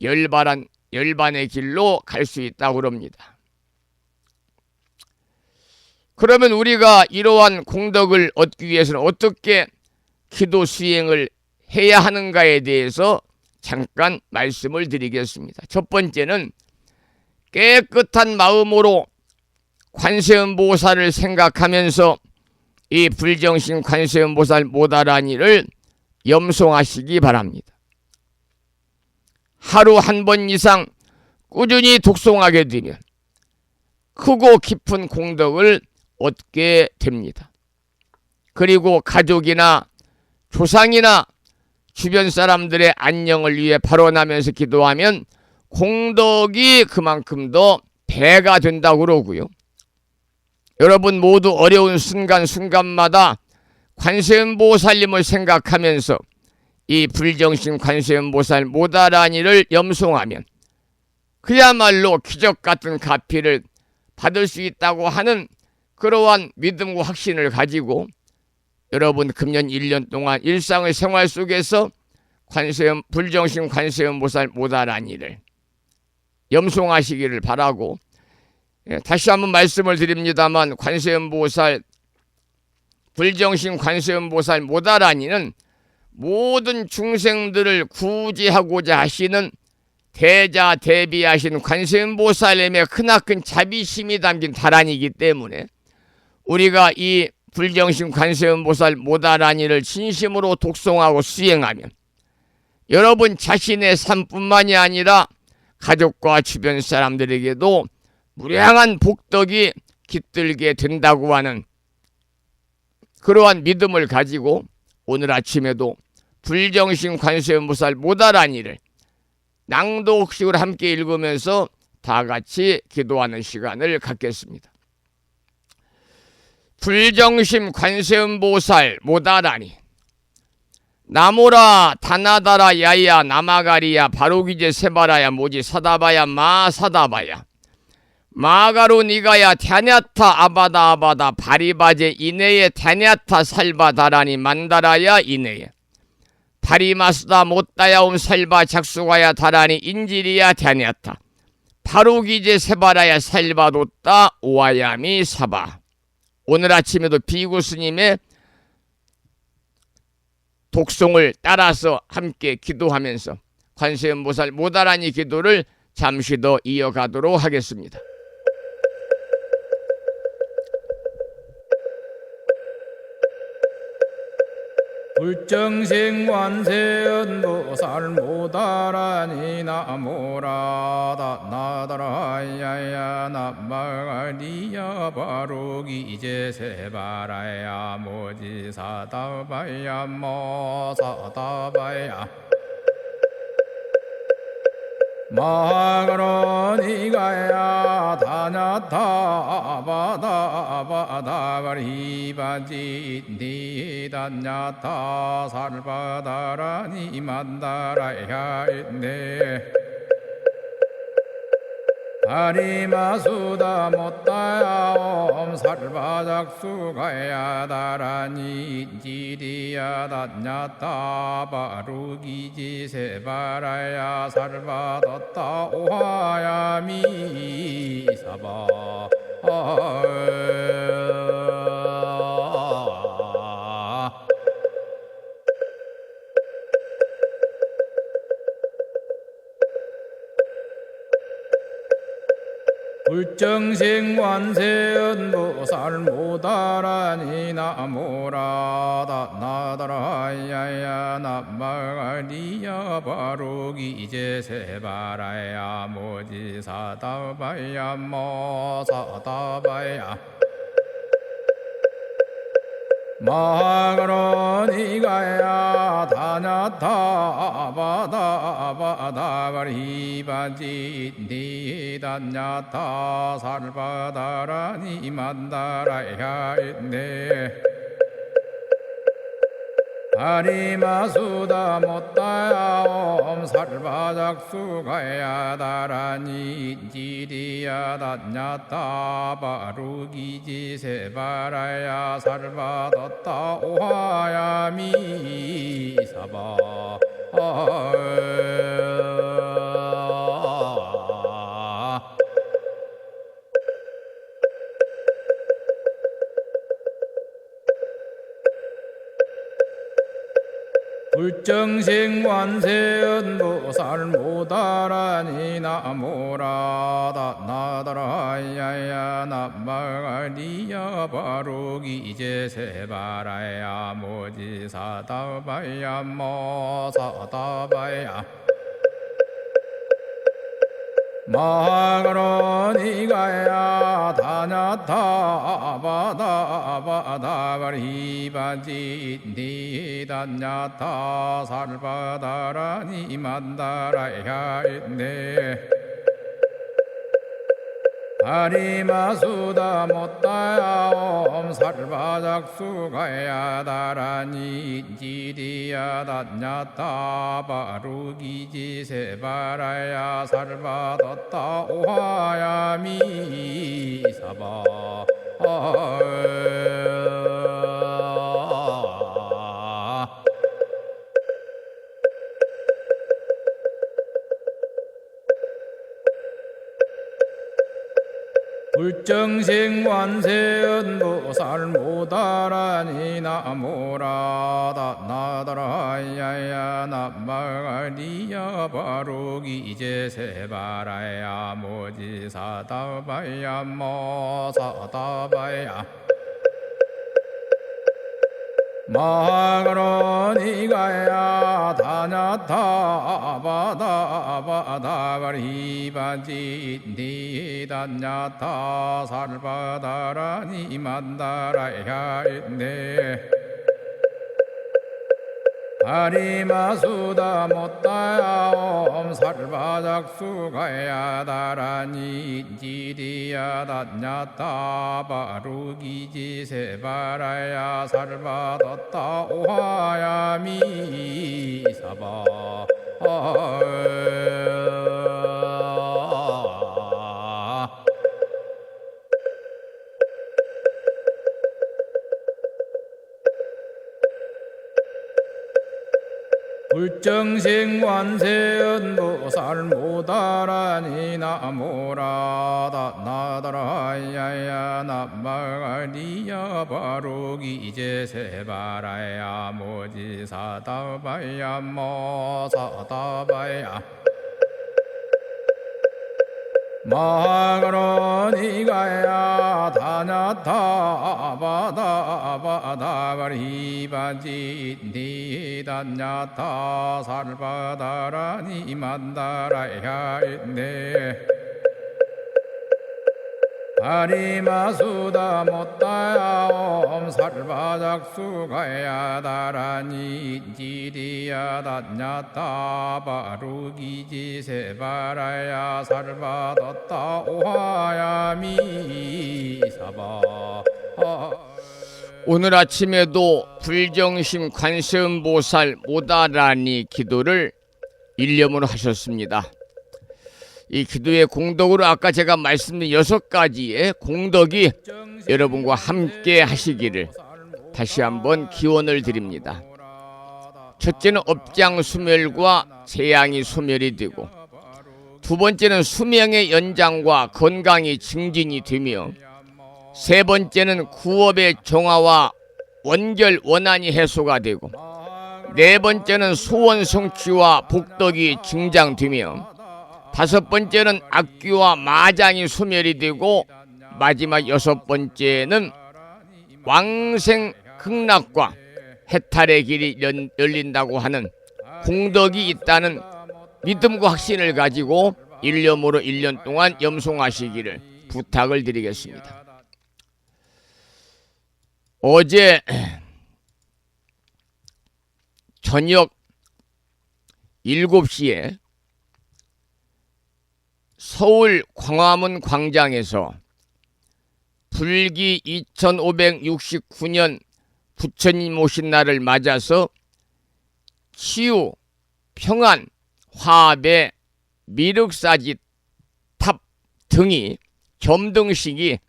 열반의 길로 갈 수 있다고 합니다. 그러면 우리가 이러한 공덕을 얻기 위해서는 어떻게 기도 수행을 해야 하는가에 대해서 잠깐 말씀을 드리겠습니다. 첫 번째는 깨끗한 마음으로 관세음보살을 생각하면서 이 불정신 관세음보살 모다라니를 염송하시기 바랍니다. 하루 한 번 이상 꾸준히 독송하게 되면 크고 깊은 공덕을 얻게 됩니다. 그리고 가족이나 조상이나 주변 사람들의 안녕을 위해 발언하면서 기도하면 공덕이 그만큼 더 배가 된다고 그러고요. 여러분 모두 어려운 순간순간마다 관세음보살님을 생각하면서 이 불정신 관세음보살 모다라니를 염송하면 그야말로 기적 같은 가피를 받을 수 있다고 하는 그러한 믿음과 확신을 가지고 여러분 금년 1년 동안 일상의 생활 속에서 불정신 관세음보살 모다라니를 염송하시기를 바라고, 다시 한번 말씀을 드립니다만 관세음보살 불정신 관세음보살 모다라니는 모든 중생들을 구제하고자 하시는 대자대비하신 관세음보살님의 크나큰 자비심이 담긴 다란이기 때문에 우리가 이 불정신 관세음보살 모다라니를 진심으로 독송하고 수행하면 여러분 자신의 삶뿐만이 아니라 가족과 주변 사람들에게도 무량한 복덕이 깃들게 된다고 하는 그러한 믿음을 가지고 오늘 아침에도 불정신 관세음보살 모다라니를 낭독식으로 함께 읽으면서 다 같이 기도하는 시간을 갖겠습니다. 불정신 관세음보살 모다라니 나모라 다나다라 야야 나마가리야 바로기제 세바라야 모지 사다바야 마사다바야 마가로 니가야 타냐타 아바다 바리바제 이내에 타냐타 살바다라니 만다라야 이내에 바리마스다 못다야옴 살바 작수가야 다라니 인지리야 타냐타 바로기제 세바라야 살바도따 오아야미 사바. 오늘 아침에도 비구 스님의 독송을 따라서 함께 기도하면서 관세음보살 모다라니 기도를 잠시 더 이어가도록 하겠습니다. 불정생관세음보살 모다라니 나모라다 나다라야야 나마가리야 바로기 이제세바라야 모지사다바야 모사다바야 마가로니가야 다냐타바다바다바리바지 니다냐타 살바다라니 만다라야 있네 다리마수다 못다야 살바작수가야 다라니 지리야 다냐타 바루기지 세바라야 살바뒀다 오하야 미사바 불정생관세음보살 모다라니 나모라다 나다라야야 나마가리야 바로기 이제세바라야 모지사다바야 모사다바야 마가로니가야 다냐타바다바다바리바지 니다냐타 살바다라니 만다라야 있네 다리마수다 못다야 살바작수가야 다라니 지리야 다냐타 바루기지 세바라야 살바뒀다 오하야 미사바 불정생관세음보살 모다라니 나모라다 나다라야야 나마가리야 바로기 이제세바라야 모지사다바야 모사다바야 마가로니가야 다냐타바다바다바리바지 니다냐타 살바다라니 만다라야 있네 다리마수다 못다야 살바작수가야 다라니 지리야 다냐타 바루기지 세바라야 살바뒀다 오하야 미사바 불정생관세음보살 모다라니 나모라다 나다라야야 나마가리야 바로기 이제세바라야 모지사다바야 모사다바야 마가로니가야 다냐타바다바다바리바지 니다냐타 살바다라니 만다라야 있네 다리마수다 못다야 살바작수가야 다라니 지리야 다냐타 바루기지 세바라야 살바뒀다 오하야 미사바 불정생관세음보살 모다라니 나모라다 나다라야야 나마가리야 바로기 이제세바라야 모지사다바야 모사다바야 마가로니가야 다냐타 바다바다바리바지 니다냐타 살바다라니 만다라야인데 다리마수다 못다야 살바작수가야 다라니 지리야 다냐타 바루기지 세바라야 살바뒀다 오하야미 사바. 오늘 아침에도 불정심 관세음보살 모다라니 기도를 일념으로 하셨습니다. 이 기도의 공덕으로 아까 제가 말씀드린 6가지의 공덕이 여러분과 함께 하시기를 다시 한번 기원을 드립니다. 첫째는 업장 소멸과 재양이 소멸이 되고, 두 번째는 수명의 연장과 건강이 증진이 되며, 세 번째는 구업의 정화와 원결 원한이 해소가 되고, 네 번째는 소원 성취와 복덕이 증장되며, 다섯 번째는 악귀와 마장이 소멸이 되고, 마지막 6번째는 왕생 극락과 해탈의 길이 열린다고 하는 공덕이 있다는 믿음과 확신을 가지고 일념으로 1년 동안 염송하시기를 부탁을 드리겠습니다. 어제 저녁 7시에 서울 광화문 광장에서 불기 2569년 부처님 오신 날을 맞아서 치유, 평안, 화합의 미륵사지 탑 등이 점등식이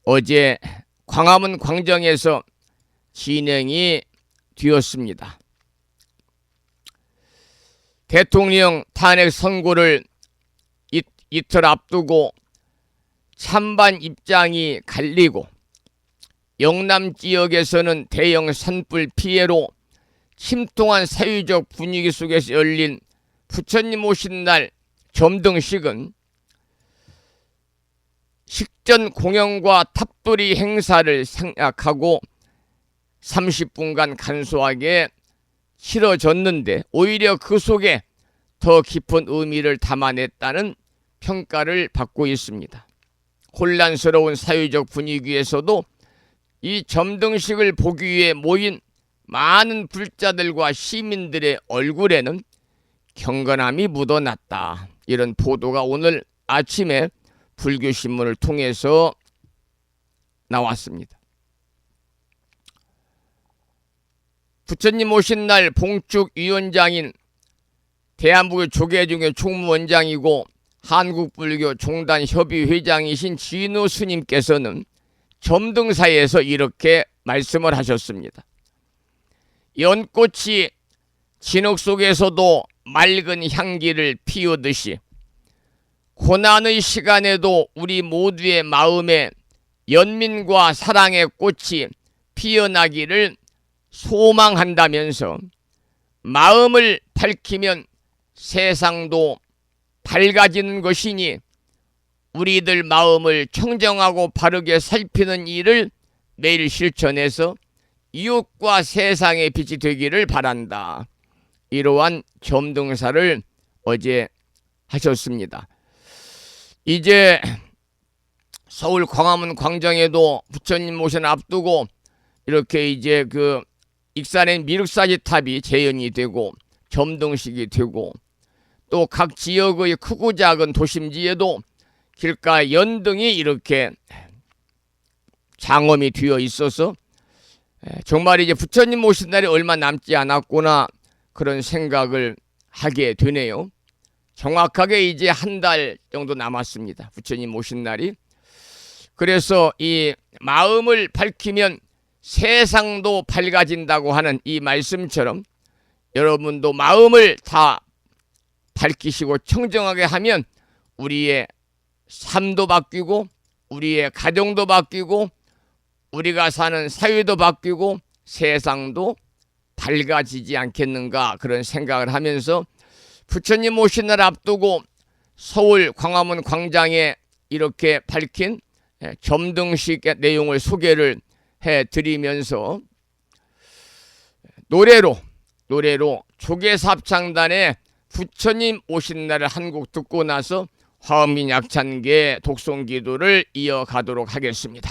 어제 광화문 광장에서 진행이 되었습니다. 대통령 탄핵 선고를 이틀 앞두고 찬반 입장이 갈리고, 영남 지역에서는 대형 산불 피해로 침통한 사회적 분위기 속에서 열린 부처님 오신 날 점등식은 식전 공연과 탑돌이 행사를 생략하고 30분간 간소하게 치러졌는데, 오히려 그 속에 더 깊은 의미를 담아냈다는 평가를 받고 있습니다. 혼란스러운 사회적 분위기에서도 이 점등식을 보기 위해 모인 많은 불자들과 시민들의 얼굴에는 경건함이 묻어났다. 이런 보도가 오늘 아침에 불교신문을 통해서 나왔습니다. 부처님 오신 날 봉축위원장인 대한불교 조계종의 총무원장이고 한국불교 종단협의회장이신 진우 스님께서는 점등사에서 이렇게 말씀을 하셨습니다. 연꽃이 진흙 속에서도 맑은 향기를 피우듯이 고난의 시간에도 우리 모두의 마음에 연민과 사랑의 꽃이 피어나기를 소망한다면서, 마음을 밝히면 세상도 밝아지는 것이니 우리들 마음을 청정하고 바르게 살피는 일을 매일 실천해서 이웃과 세상의 빛이 되기를 바란다. 이러한 점등사를 어제 하셨습니다. 이제 서울 광화문 광장에도 부처님 오신 앞두고 이렇게 이제 그 익산의 미륵사지 탑이 재현이 되고 점등식이 되고, 또 각 지역의 크고 작은 도심지에도 길가 연등이 이렇게 장엄이 되어 있어서 정말 이제 부처님 오신 날이 얼마 남지 않았구나, 그런 생각을 하게 되네요. 정확하게 이제 한 달 정도 남았습니다, 부처님 오신 날이. 그래서 이 마음을 밝히면 세상도 밝아진다고 하는 이 말씀처럼 여러분도 마음을 다 밝히시고 청정하게 하면 우리의 삶도 바뀌고 우리의 가정도 바뀌고 우리가 사는 사회도 바뀌고 세상도 밝아지지 않겠는가, 그런 생각을 하면서 부처님 오신 날 앞두고 서울 광화문 광장에 이렇게 밝힌 점등식의 내용을 소개를 해드리면서 노래로 조계삽창단의 부처님 오신 날을 한 곡 듣고 나서 화엄경 약찬계 독송기도를 이어가도록 하겠습니다.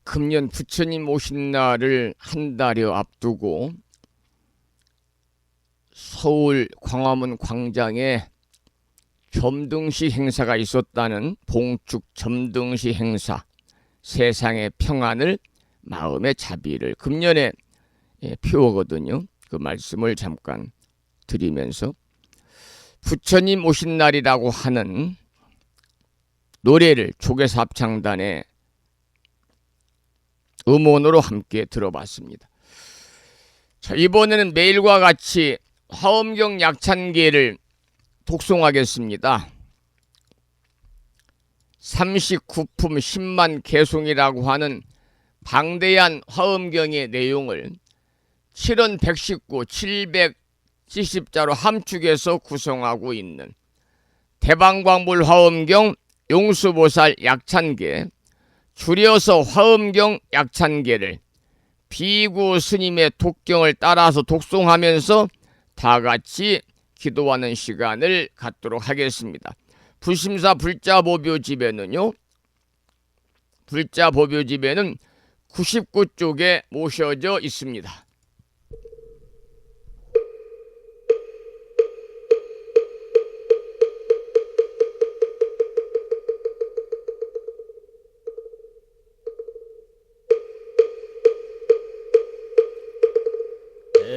금년 부처님 오신 날을 한 달여 앞두고 서울 광화문 광장에 점등시 행사가 있었다는 봉축 점등시 행사, 세상의 평안을 마음의 자비를 금년에 표어거든요. 그 말씀을 잠깐 드리면서 부처님 오신 날이라고 하는 노래를 조계삽창단의 음원으로 함께 들어봤습니다. 자, 이번에는 매일과 같이 화엄경 약찬계를 독송하겠습니다. 39품 10만 개송이라고 하는 방대한 화엄경의 내용을 7원 119, 770자로 함축해서 구성하고 있는 대방광불 화엄경 용수보살 약찬계, 줄여서 화엄경 약찬계를 비구 스님의 독경을 따라서 독송하면서 다 같이 기도하는 시간을 갖도록 하겠습니다. 불심사 불자보묘집에는요, 불자보묘집에는 99쪽에 모셔져 있습니다.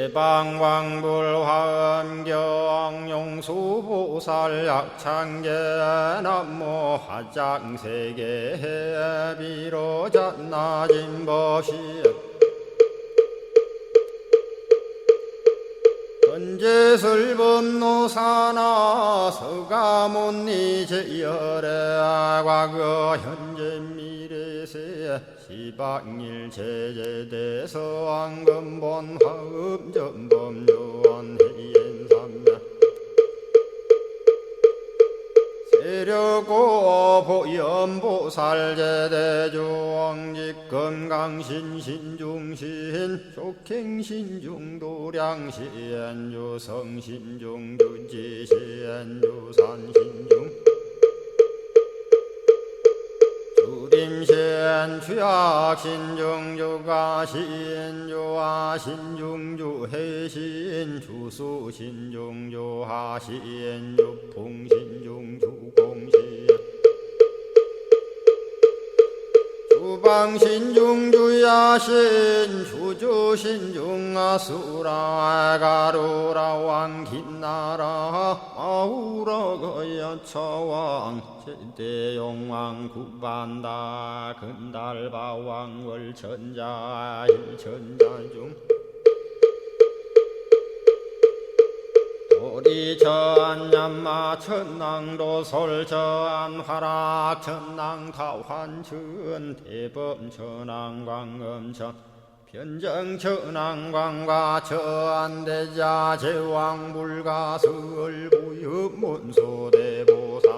대방왕불화엄경 용수보살 약창계 남모 화장세계 비로잣나진법시 현재설법노사나 서가몬니 제열의 과거 현재 미래세 시방일 제제대서 왕금본 화음전범 요한해인삼야 세력고 보염보살 제대주왕직 건강신신중신 족행신중도량신 유성신중주지신 유산신중 주림신 주약신 중주가신 주하신 중주해신 주수신 중주하신 주풍신 중주공신 주방신 중주야신 주주신 중아수라 가루라 왕긴나라 아우라 거야차왕 제대용왕 구반다 근달바왕 월천자 일천자중 도리천 얀마 천낭도 솔천 화락 천낭 타환천 대범 천왕 광음천 변정 천왕광과 천대자 제왕 불가설 부엽 문소대보살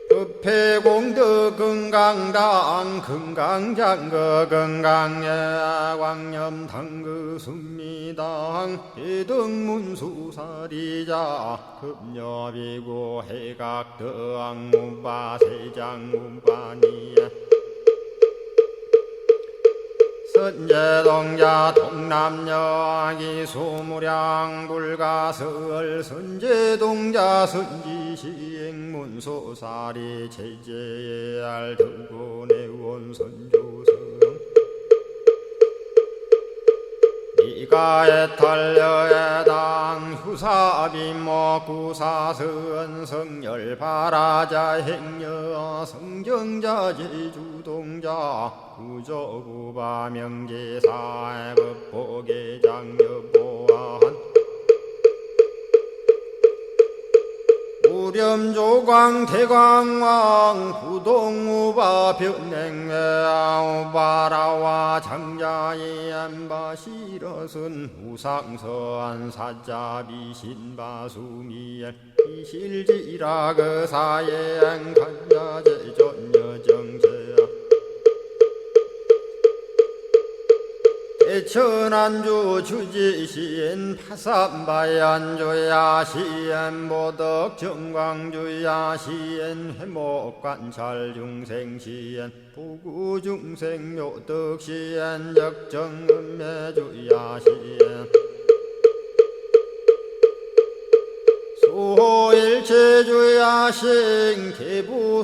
법회공덕 건강당 건강장거 건강야 광염당그 순미당 해등문수사리자 급녀비고 해각덕 문바 세장 문바니야 선제동자 동남여 기수무량 불가설 선제동자 선지시행문소사리 제제알 등군의원 선조성 이가에탈려에당 후사비모 구사선 성열바라자 행여 성경자 제주동자 구조구바 명제사의 법보계장여보안 우렴조광 대광왕 부동우바 변냉외 우바라와 장자의 안바시러슨 우상서안 사자비 신바수미엘 이실지라 그사의 안간자제 전여정세야 대천안주 주지신 파산바얀주야 시엔 보덕정광주야 시엔 해목관찰 중생시엔 부구중생 묘덕시엔 적정음매주야 시엔 수호일체주야신 개부수하주야신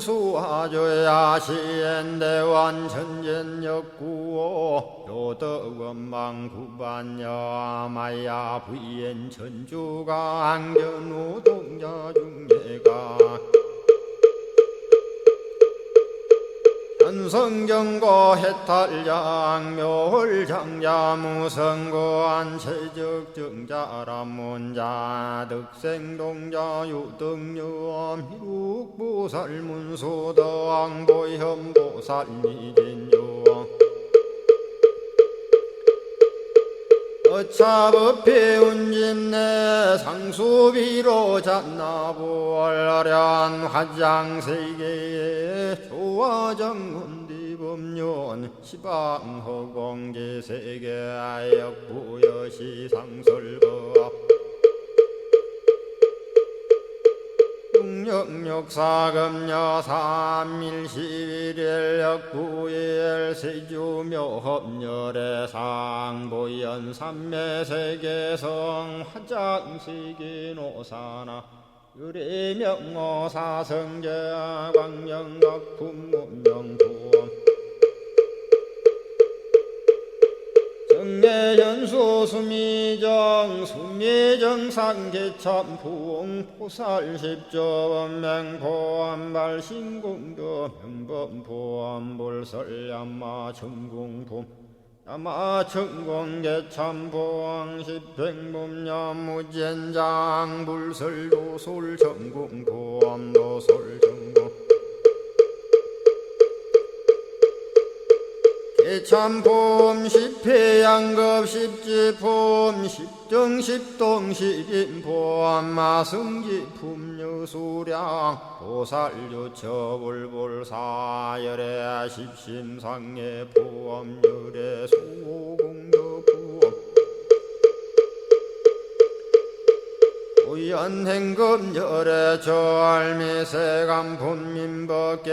대완천전역구호 요덕원망구반여 마야 부인 천주가 안견우 동자중예가 현성경고 해탈양 묘홀장자 무성고안 체적정자람문자 득생동자 유등유엄 희룩보살문소덕 보현보살미진유 어차법회 운집내 상수비로 잣나부얼련 화장세계에 조화정운디범 법륜 시방허공제세계 역부여시 상설법 육력사금여 3일 11일 역부일 세주묘법열의 상보연 삼매세계성 화장세계노사나 유래명어사성제 광명각품문명부엄 정례현수 수미정 수미정상계참풍 포살십조원맹포암발 신공도 명범포암볼설야마 천궁품 야마천공계참포항 십행범야무젠장 불설도솔 천궁포암도솔천궁 개참폼 십회양급 십지폼 십정십동 십인폼 마승지품 유수량 보살유처불불사열의 십심상의 포함열의 수공덕부엄 우연행급열의 저알미세감 분민법계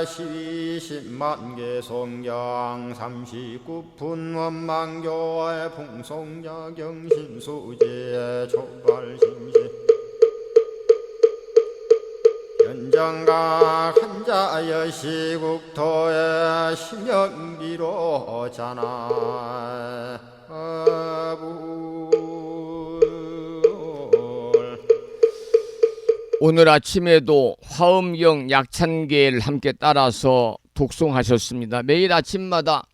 20만개 송경 39분 원망교의 풍송야경신수지의 촉발신시 현정각 한자여 시국토의 심영비로 자나 오늘 아침에도 화엄경 약찬계를 함께 따라서 독송하셨습니다. 매일 아침마다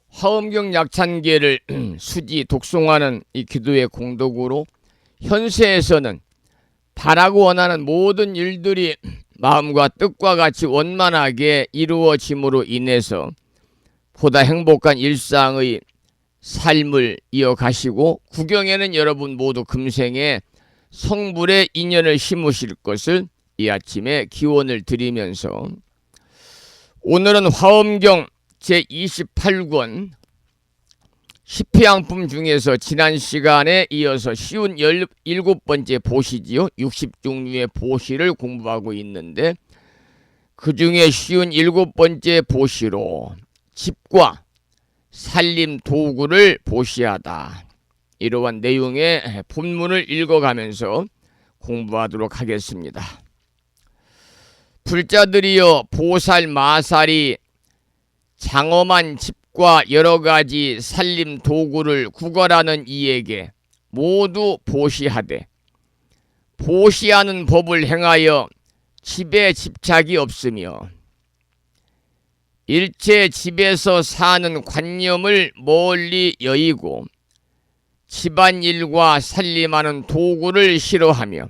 화엄경 약찬계를 수지 독송하는 이 기도의 공덕으로 현세에서는 바라고 원하는 모든 일들이 마음과 뜻과 같이 원만하게 이루어짐으로 인해서 보다 행복한 일상의 삶을 이어가시고 구경에는 여러분 모두 금생에 성불의 인연을 심으실 것을 이 아침에 기원을 드리면서 오늘은 화엄경 제28권 십회양품 중에서 지난 시간에 이어서 쉬운 17번째 보시지요. 60종류의 보시를 공부하고 있는데 그 중에 쉬운 7번째 보시로 집과 살림 도구를 보시하다. 이러한 내용의 본문을 읽어가면서 공부하도록 하겠습니다. 불자들이여 보살 마살이 장엄한 집과 여러가지 살림 도구를 구걸하는 이에게 모두 보시하되 보시하는 법을 행하여 집에 집착이 없으며 일체 집에서 사는 관념을 멀리 여의고 집안일과 살림하는 도구를 싫어하며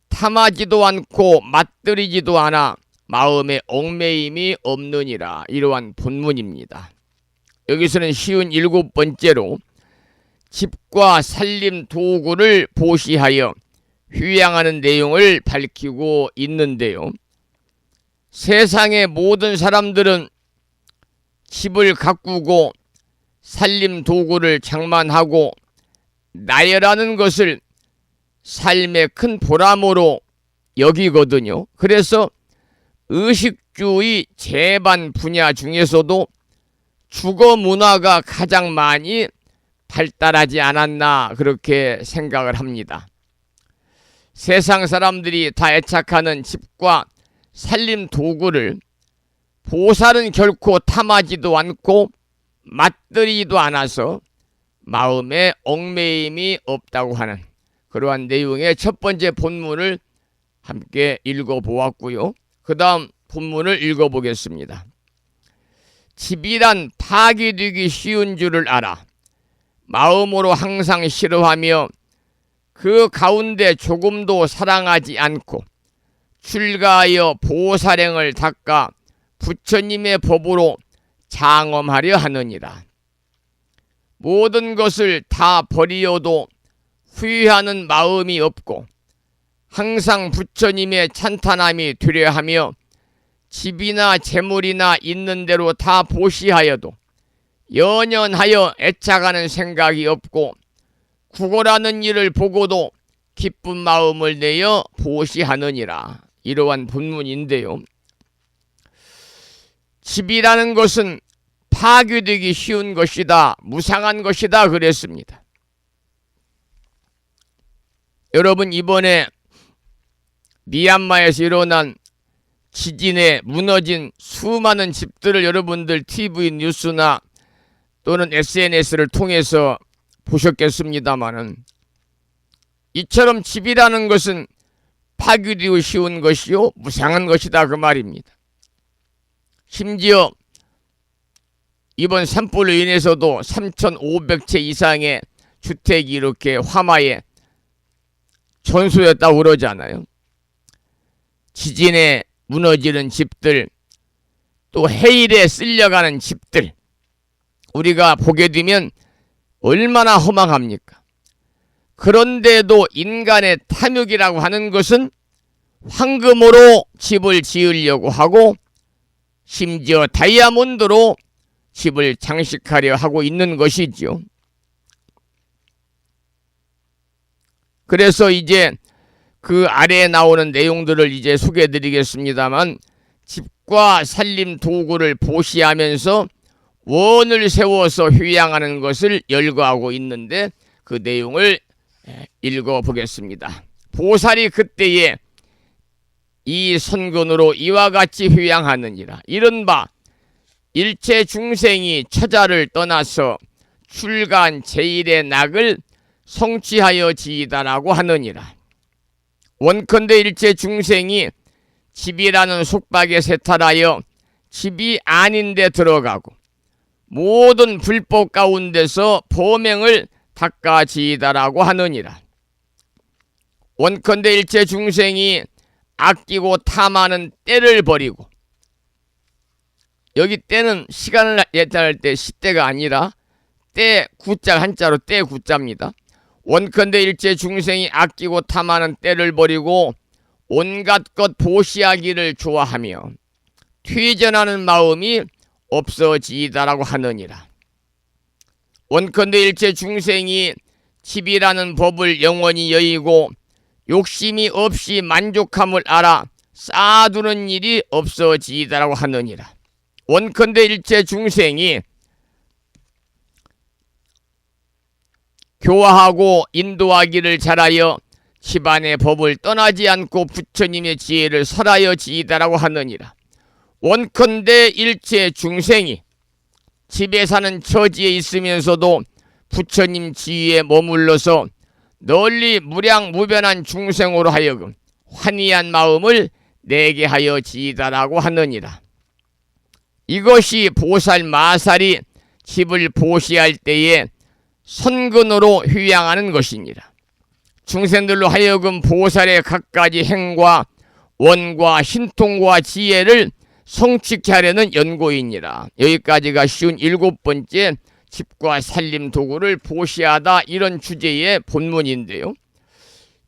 탐하지도 않고 맛들이지도 않아 마음에 얽매임이 없느니라. 이러한 본문입니다. 여기서는 쉬운 7번째로 집과 살림 도구를 보시하여 휴양하는 내용을 밝히고 있는데요. 세상의 모든 사람들은 집을 가꾸고 살림 도구를 장만하고 나열하는 것을 삶의 큰 보람으로 여기거든요. 그래서 의식주의 제반 분야 중에서도 주거 문화가 가장 많이 발달하지 않았나 그렇게 생각을 합니다. 세상 사람들이 다 애착하는 집과 살림 도구를 보살은 결코 탐하지도 않고 맛들이지도 않아서 마음에 얽매임이 없다고 하는 그러한 내용의 첫 번째 본문을 함께 읽어보았고요. 그 다음 본문을 읽어보겠습니다. 집이란 파괴되기 쉬운 줄을 알아 마음으로 항상 싫어하며 그 가운데 조금도 사랑하지 않고 출가하여 보살행을 닦아 부처님의 법으로 장엄하려 하느니라. 모든 것을 다 버리어도 후회하는 마음이 없고 항상 부처님의 찬탄함이 되려 하며 집이나 재물이나 있는 대로 다 보시하여도 연연하여 애착하는 생각이 없고 구걸하는 일을 보고도 기쁜 마음을 내어 보시하느니라. 이러한 본문인데요. 집이라는 것은 파괴되기 쉬운 것이다, 무상한 것이다 그랬습니다. 여러분, 이번에 미얀마에서 일어난 지진에 무너진 수많은 집들을 여러분들 TV 뉴스나 또는 SNS를 통해서 보셨겠습니다마는, 이처럼 집이라는 것은 파괴되기 쉬운 것이요 무상한 것이다 그 말입니다. 심지어 이번 산불로 인해서도 3,500채 이상의 주택이 이렇게 화마에 전소됐다고 그러잖아요. 지진에 무너지는 집들, 또 해일에 쓸려가는 집들, 우리가 보게 되면 얼마나 허망합니까? 그런데도 인간의 탐욕이라고 하는 것은 황금으로 집을 지으려고 하고 심지어 다이아몬드로 집을 장식하려 하고 있는 것이죠. 그래서 이제 그 아래에 나오는 내용들을 이제 소개해드리겠습니다만, 집과 살림 도구를 보시하면서 원을 세워서 휴양하는 것을 열거하고 있는데, 그 내용을 읽어보겠습니다. 보살이 그때에 이 선근으로 이와 같이 휴양하느니라. 이른바 일체 중생이 처자를 떠나서 출간 제일의 낙을 성취하여 지이다라고 하느니라. 원컨대 일체 중생이 집이라는 속박에 세탈하여 집이 아닌데 들어가고 모든 불법 가운데서 범행을 닦아지이다라고 하느니라. 원컨대 일체 중생이 아끼고 탐하는 때를 버리고, 여기 때는 시간을 예tal할 때 시때가 아니라 때 구자 한자로 때 구자입니다. 원컨대 일체 중생이 아끼고 탐하는 때를 버리고 온갖 것 보시하기를 좋아하며 퇴전하는 마음이 없어지이다라고 하느니라. 원컨대 일체 중생이 집이라는 법을 영원히 여의고 욕심이 없이 만족함을 알아 쌓아두는 일이 없어지이다라고 하느니라. 원컨대 일체 중생이 교화하고 인도하기를 잘하여 집안의 법을 떠나지 않고 부처님의 지혜를 설하여 지이다라고 하느니라. 원컨대 일체 중생이 집에 사는 처지에 있으면서도 부처님 지위에 머물러서 널리 무량무변한 중생으로 하여금 환희한 마음을 내게 하여 지이다라고 하느니라. 이것이 보살 마살이 집을 보시할 때에 선근으로 휴양하는 것이니라. 중생들로 하여금 보살의 갖가지 행과 원과 신통과 지혜를 성취케 하려는 연고이니라. 여기까지가 쉬운 7번째 집과 살림 도구를 보시하다, 이런 주제의 본문인데요.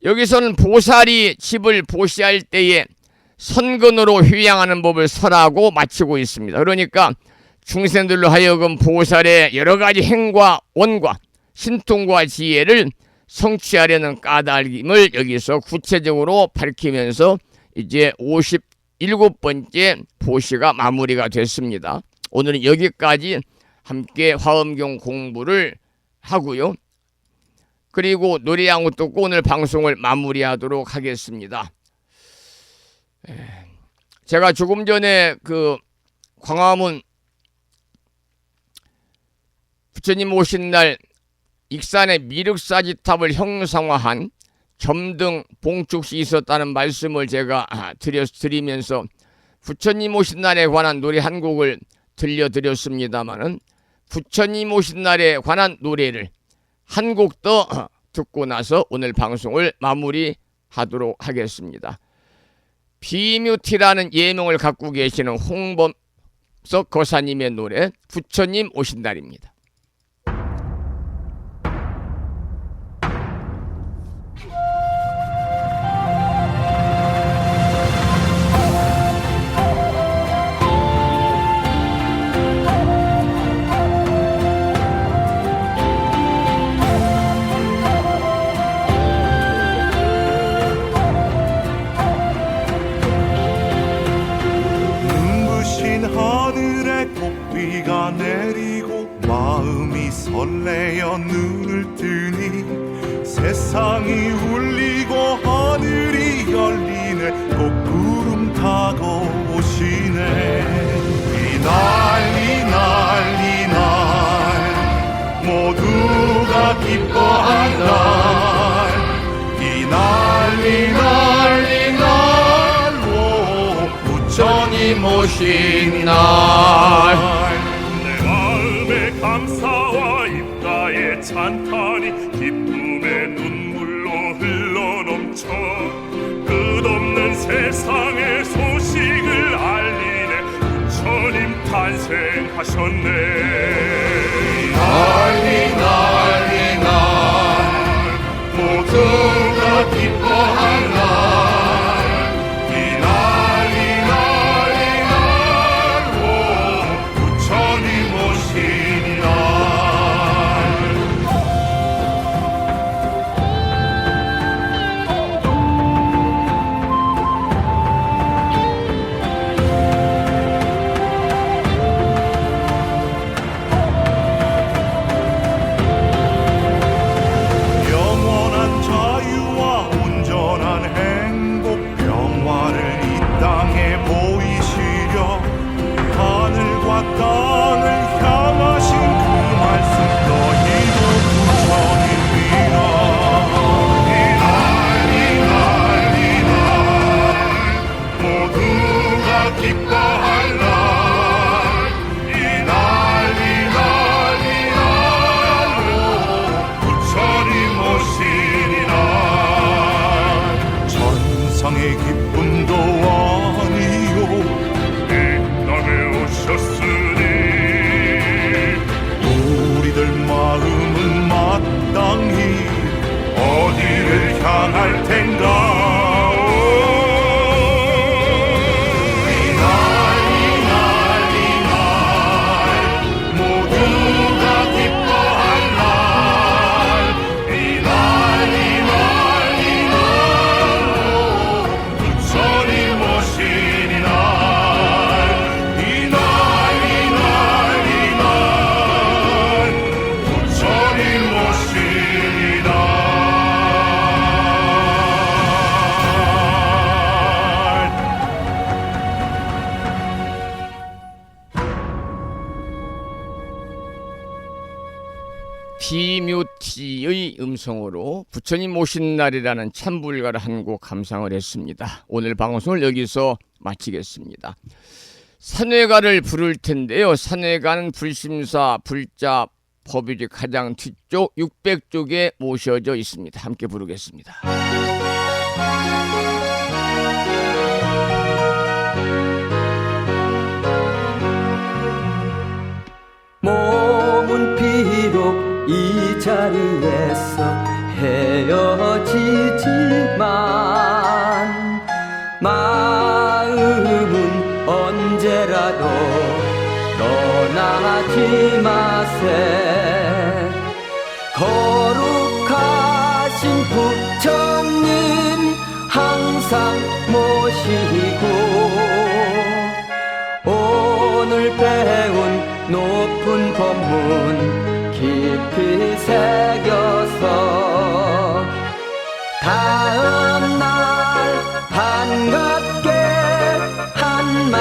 여기서는 보살이 집을 보시할 때에 선근으로 휴양하는 법을 설하고 마치고 있습니다. 그러니까 중생들로 하여금 보살의 여러가지 행과 원과 신통과 지혜를 성취하려는 까닭임을 여기서 구체적으로 밝히면서 이제 57번째 보시가 마무리가 됐습니다. 오늘은 여기까지 함께 화엄경 공부를 하고요. 그리고 노래 한 곡 듣고 오늘 방송을 마무리하도록 하겠습니다. 제가 조금 전에 그 광화문 부처님 오신 날 익산의 미륵사지탑을 형상화한 점등 봉축시 있었다는 말씀을 제가 드리면서 부처님 오신 날에 관한 노래 한 곡을 들려드렸습니다마는, 부처님 오신 날에 관한 노래를 한 곡 더 듣고 나서 오늘 방송을 마무리하도록 하겠습니다. 비뮤티라는 예명을 갖고 계시는 홍범석 거사님의 노래 부처님 오신 날입니다. 오신 날 내 마음의 감사와 입가의 찬탄이 기쁨의 눈물로 흘러넘쳐 끝없는 세상의 소식을 알리네. 부처님 탄생하셨네. 난리 난리 날 모두가 기뻐할 날 이 난리 난리 날 부처님 오신 날 영원한 자유와 온전한 행복 평화를 이 땅에 보이시려 하늘과 땅을 향하신 그 말씀 너희도 부처님이라. 이 난리 날 모두가 기뻐할 날 이 난리 난리 날 부처님 오시니 날 천상의 기쁨도 아니요 이 땅에 오셨으니 우리들 마음은 마땅히 어디를 향할 텐가. 이 난리 난리 날 모두가 기뻐할 날이 난리 난리 날 부처님 오시니 날이 난리 난리 날 부처님 오시니 날 비묘티의 음성으로 부처님 오신 날이라는 참불가를 한 곡 감상을 했습니다. 오늘 방송을 여기서 마치겠습니다. 산회가를 부를 텐데요. 산회가는 불심사, 불자, 법유지 가장 뒤쪽 600쪽에 모셔져 있습니다. 함께 부르겠습니다. 몸은 비록 이 자리에서 헤어지지만 마음은 언제라도 떠나지 마세. 거룩하신 부처님 항상 모시고 오늘 배운 높은 법문 깊이 새겨서 다음날 반갑게 한맘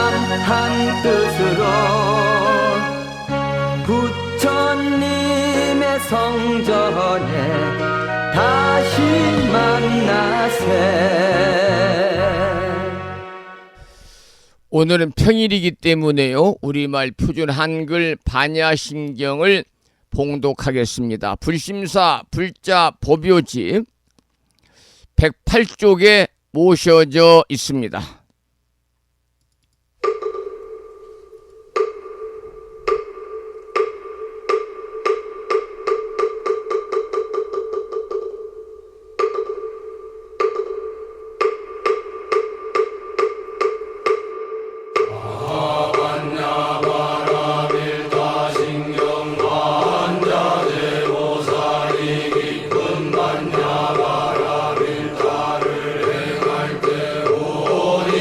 한뜻으로 부처님의 성전에 다시 만나세. 오늘은 평일이기 때문에요. 우리말 표준 한글 반야심경을 봉독하겠습니다. 불심사, 불자, 법요지 108쪽에 모셔져 있습니다. 이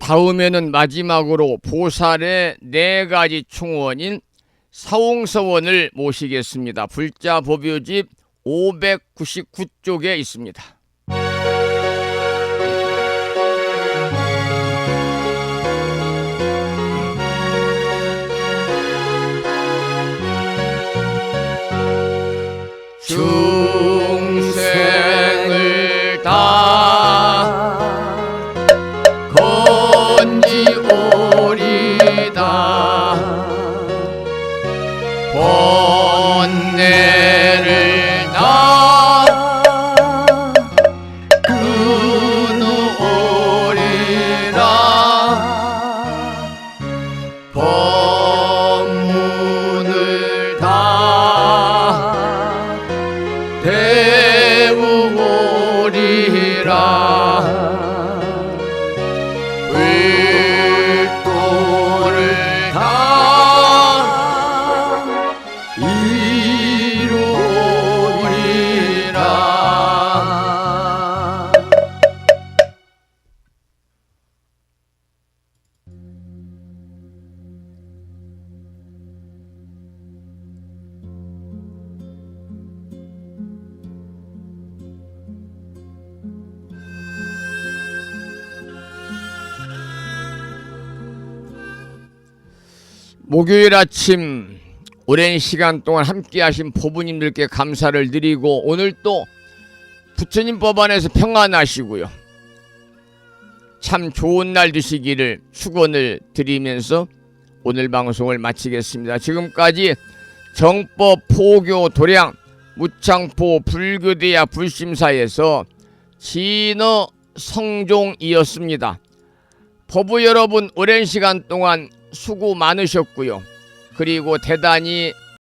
다음에는 마지막으로 보살의 4가지 충원인 사홍서원을 모시겠습니다. 불자 법요집 599쪽에 있습니다. 중생을 다 건지오리다 번뇌를 다 끊으오리라 법문을 다 배우오리라 을도를 다 이루리라. 목요일 아침 오랜 시간 동안 함께 하신 포부님들께 감사를 드리고 오늘 또 부처님 법안에서 평안하시고요. 참 좋은 날 되시기를 축원을 드리면서 오늘 방송을 마치겠습니다. 지금까지 정법, 포교, 도량, 무창포, 불교대학 불심사에서 진어 성종이었습니다. 법부 여러분 오랜 시간 동안 수고 많으셨고요. 그리고 대단히